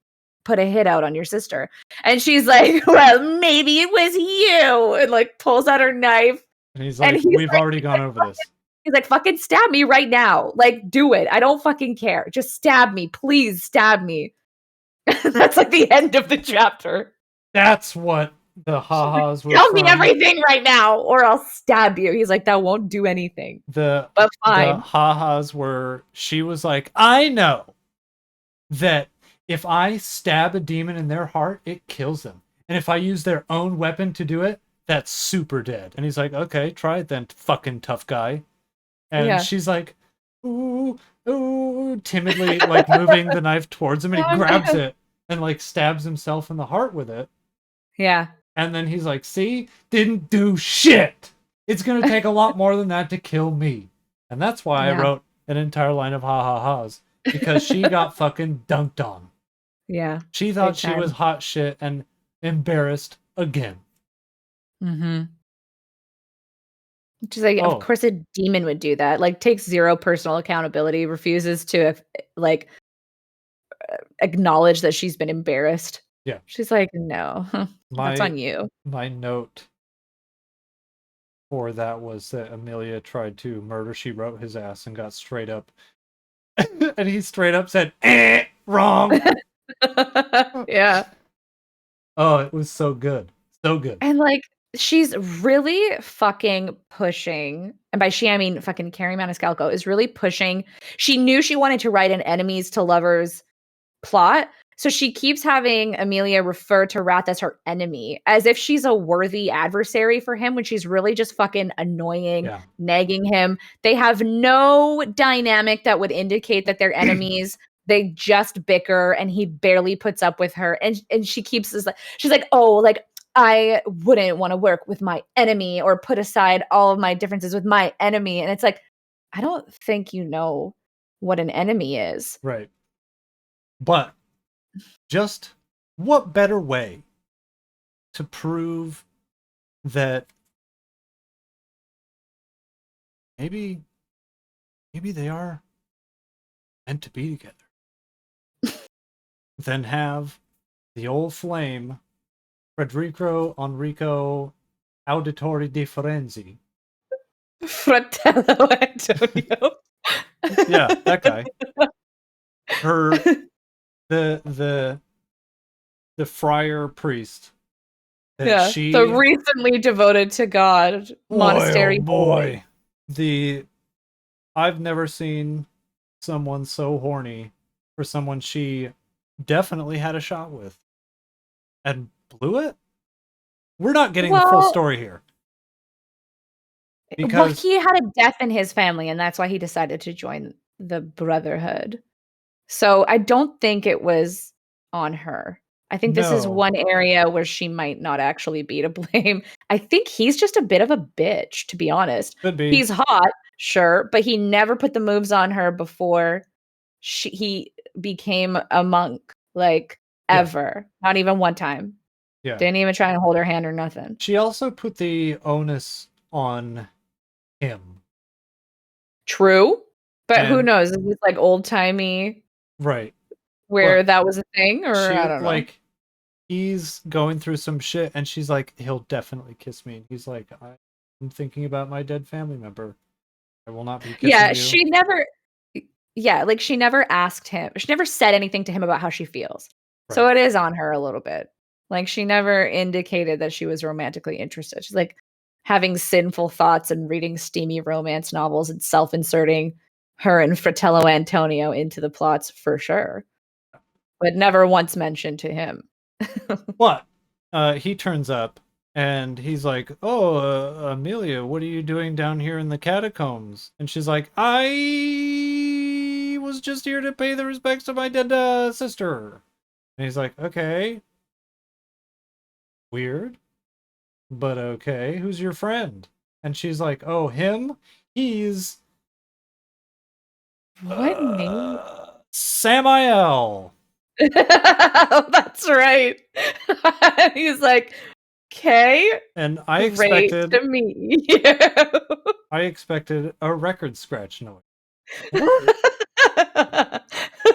put a hit out on your sister. And she's like, well, maybe it was you, and like pulls out her knife. And he's like, we've already gone over this. He's like, fucking stab me right now. Like, do it. I don't fucking care. Just stab me. Please stab me. That's like the end of the chapter. That's what the ha-has were. Tell me everything right now or I'll stab you. He's like, that won't do anything. But fine. The ha-has were, she was like, I know that if I stab a demon in their heart, it kills them. And if I use their own weapon to do it, that's super dead. And he's like, okay, try it then, fucking tough guy. And she's like, ooh, timidly, like moving the knife towards him, and he grabs it and like stabs himself in the heart with it. Yeah. And then he's like, see, didn't do shit. It's going to take a lot more than that to kill me. And that's why I wrote an entire line of ha-ha-has, because she got fucking dunked on. Yeah. She thought she was hot shit and embarrassed again. Mm-hmm. She's like, of course a demon would do that. Like, takes zero personal accountability, refuses to like acknowledge that she's been embarrassed. Yeah. She's like, no, that's on you. My note for that was that Amelia tried to murder She Wrote his ass and got straight up. And he straight up said, wrong. Yeah. Oh, it was so good. So good. And like, she's really fucking pushing. And by she, I mean fucking Carrie Maniscalco is really pushing. She knew she wanted to write an enemies to lovers plot. So she keeps having Amelia refer to Wrath as her enemy, as if she's a worthy adversary for him, when she's really just fucking annoying, nagging him. They have no dynamic that would indicate that they're enemies. They just bicker, and he barely puts up with her. And she keeps this, she's like, oh, like, I wouldn't want to work with my enemy or put aside all of my differences with my enemy. And it's like, I don't think you know what an enemy is. Right. But just what better way to prove that maybe they are meant to be together than have the old flame Federico Enrico Auditori di Firenze. Fratello Antonio. Yeah, that guy. The friar priest Yeah, the recently devoted to God monastery boy. I've never seen someone so horny for someone she definitely had a shot with and blew it. We're not getting the full story here. Because he had a death in his family, and that's why he decided to join the Brotherhood. So I don't think it was on her. I think this is one area where she might not actually be to blame. I think he's just a bit of a bitch, to be honest. Could be. He's hot, sure, but he never put the moves on her before he became a monk, like, ever. Not even one time. Yeah. Didn't even try and hold her hand or nothing. She also put the onus on him. True. But who knows? Is this like old-timey? Right. Where that was a thing, or I don't know. Like, he's going through some shit, and she's like, he'll definitely kiss me. And he's like, I'm thinking about my dead family member. I will not be kissing you. She never... Yeah, like, she never asked him. She never said anything to him about how she feels. Right. So it is on her a little bit. Like, she never indicated that she was romantically interested. She's, like, having sinful thoughts and reading steamy romance novels and self-inserting her and Fratello Antonio into the plots for sure. But never once mentioned to him. What? He turns up and he's like, "Oh, Amelia, what are you doing down here in the catacombs?" And she's like, "I was just here to pay the respects to my dead sister." And he's like, "Okay. Weird. But okay. Who's your friend?" And she's like, "Oh, him? He's... What name? Samael." That's right. He's like, "Okay." And I expected to meet you. I expected a record scratch noise.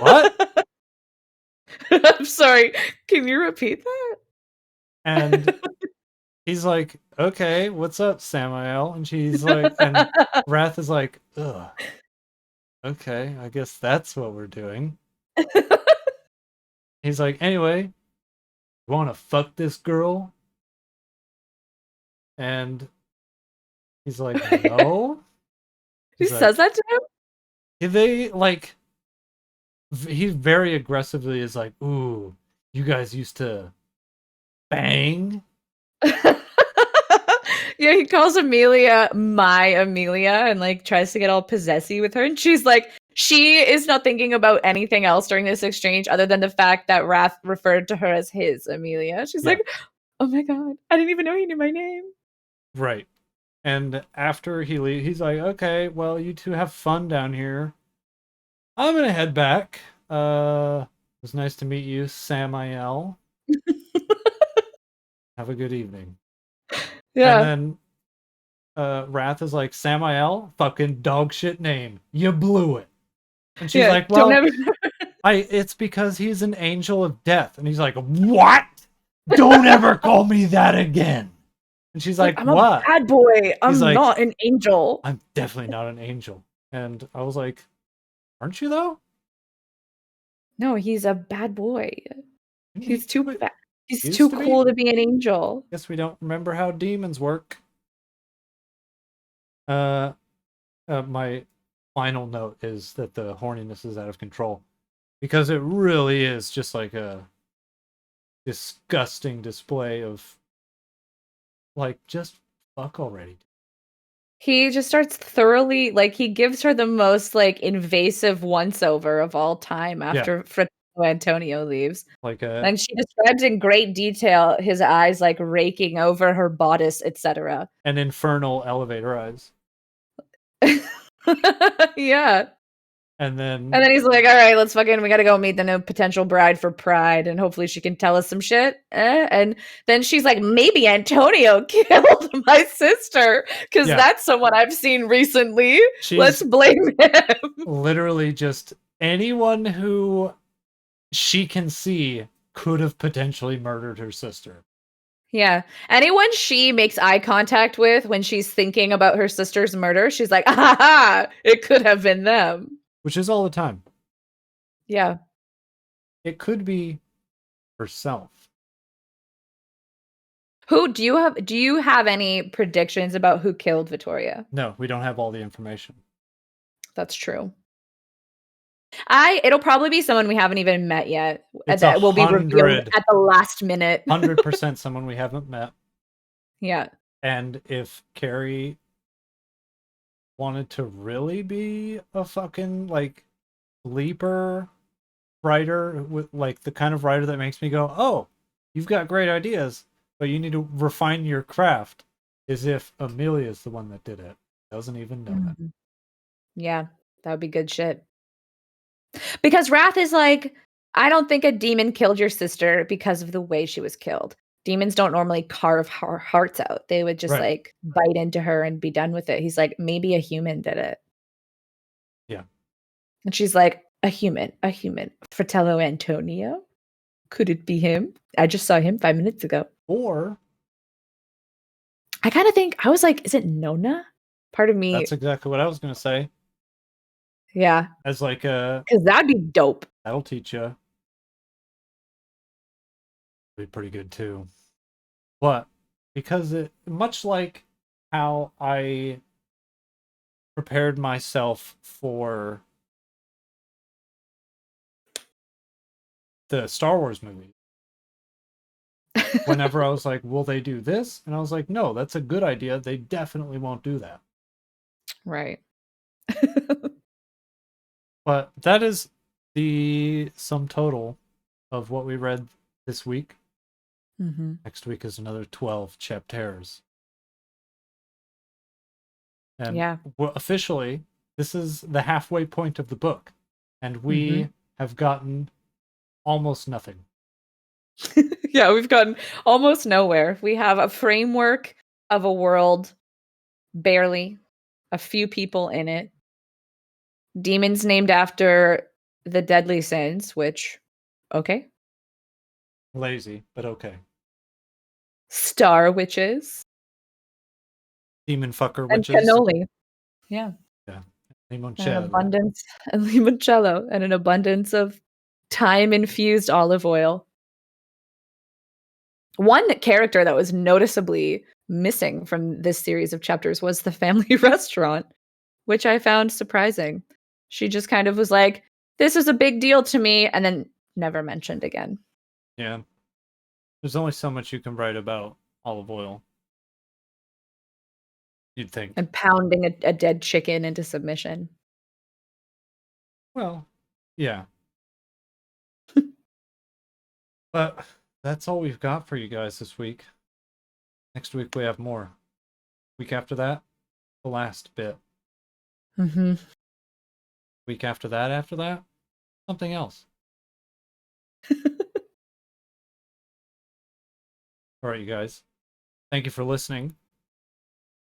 What? I'm sorry. Can you repeat that? And he's like, "Okay, what's up, Samael?" And she's like, and Wrath is like, "Ugh. Okay, I guess that's what we're doing." He's like, "Anyway, you want to fuck this girl?" And he's like, "No." He says that to him? They, like, he very aggressively is like, "Ooh, you guys used to bang?" Yeah, he calls Amelia my Amelia and, like, tries to get all possessy with her. And she's like, she is not thinking about anything else during this exchange other than the fact that Wrath referred to her as his Amelia. She's like, oh my god, I didn't even know he knew my name. Right. And after he leaves, he's like, "Okay, well, you two have fun down here. I'm gonna head back. It was nice to meet you, Samael. Have a good evening." Yeah. And then Wrath is like, "Samael, fucking dog shit name. You blew it." And she's like, "Well, it's because he's an angel of death." And he's like, "What? Don't ever call me that again." And she's like, "I'm "What? a bad boy. I'm not an angel." "I'm definitely not an angel." And I was like, "Aren't you though?" No, he's a bad boy. He's too bad. He's too cool to be an angel. Guess we don't remember how demons work. My final note is that the horniness is out of control. Because it really is just like a disgusting display of, like, just fuck already. He just starts thoroughly, like, he gives her the most, like, invasive once-over of all time after Antonio leaves. And she describes in great detail his eyes, like, raking over her bodice, etc. And infernal elevator eyes. Yeah. And then he's like, "All right, we gotta go meet the new potential bride for Pride, and hopefully she can tell us some shit." And then she's like, "Maybe Antonio killed my sister, because that's someone I've seen recently. Let's blame him." Literally just anyone who she can see could have potentially murdered her sister. Yeah. Anyone she makes eye contact with when she's thinking about her sister's murder, she's like, "Ah, it could have been them." Which is all the time. Yeah. It could be herself. Who do you have any predictions about who killed Vittoria? No, we don't have all the information. That's true. It'll probably be someone we haven't even met yet. That will be revealed at the last minute. 100% someone we haven't met. Yeah. And if Carrie wanted to really be a fucking like leaper writer, with like the kind of writer that makes me go, oh, you've got great ideas, but you need to refine your craft, as if Amelia's the one that did it. Doesn't even know that. Yeah, that would be good shit. Because Wrath is like, I don't think a demon killed your sister because of the way she was killed. Demons don't normally carve her hearts out. They would just like bite into her and be done with it. He's like, maybe a human did it. Yeah. And she's like, a human. Fratello Antonio? Could it be him? I just saw him 5 minutes ago. Or I kind of think, I was like, is it Nona? Part of me. That's exactly what I was going to say. Yeah. As like a... Because that'd be dope. That'll teach you. Be pretty good too. But because it, much like how I prepared myself for the Star Wars movie, whenever I was like, will they do this? And I was like, no, that's a good idea. They definitely won't do that. Right. But that is the sum total of what we read this week. Next week is another 12 chapters. And officially, this is the halfway point of the book. And we have gotten almost nothing. Yeah, we've gotten almost nowhere. We have a framework of a world, barely, a few people in it. Demons named after the deadly sins, which, okay. Lazy, but okay. Star witches. Demon fucker and witches. And cannoli. Yeah. Yeah. Limoncello. And limoncello. And an abundance of time-infused olive oil. One character that was noticeably missing from this series of chapters was the family restaurant, which I found surprising. She just kind of was like, this is a big deal to me, and then never mentioned again. Yeah. There's only so much you can write about olive oil. You'd think. And pounding a dead chicken into submission. Well, yeah. But that's all we've got for you guys this week. Next week we have more. Week after that, the last bit. Week after that, something else. All right, you guys. Thank you for listening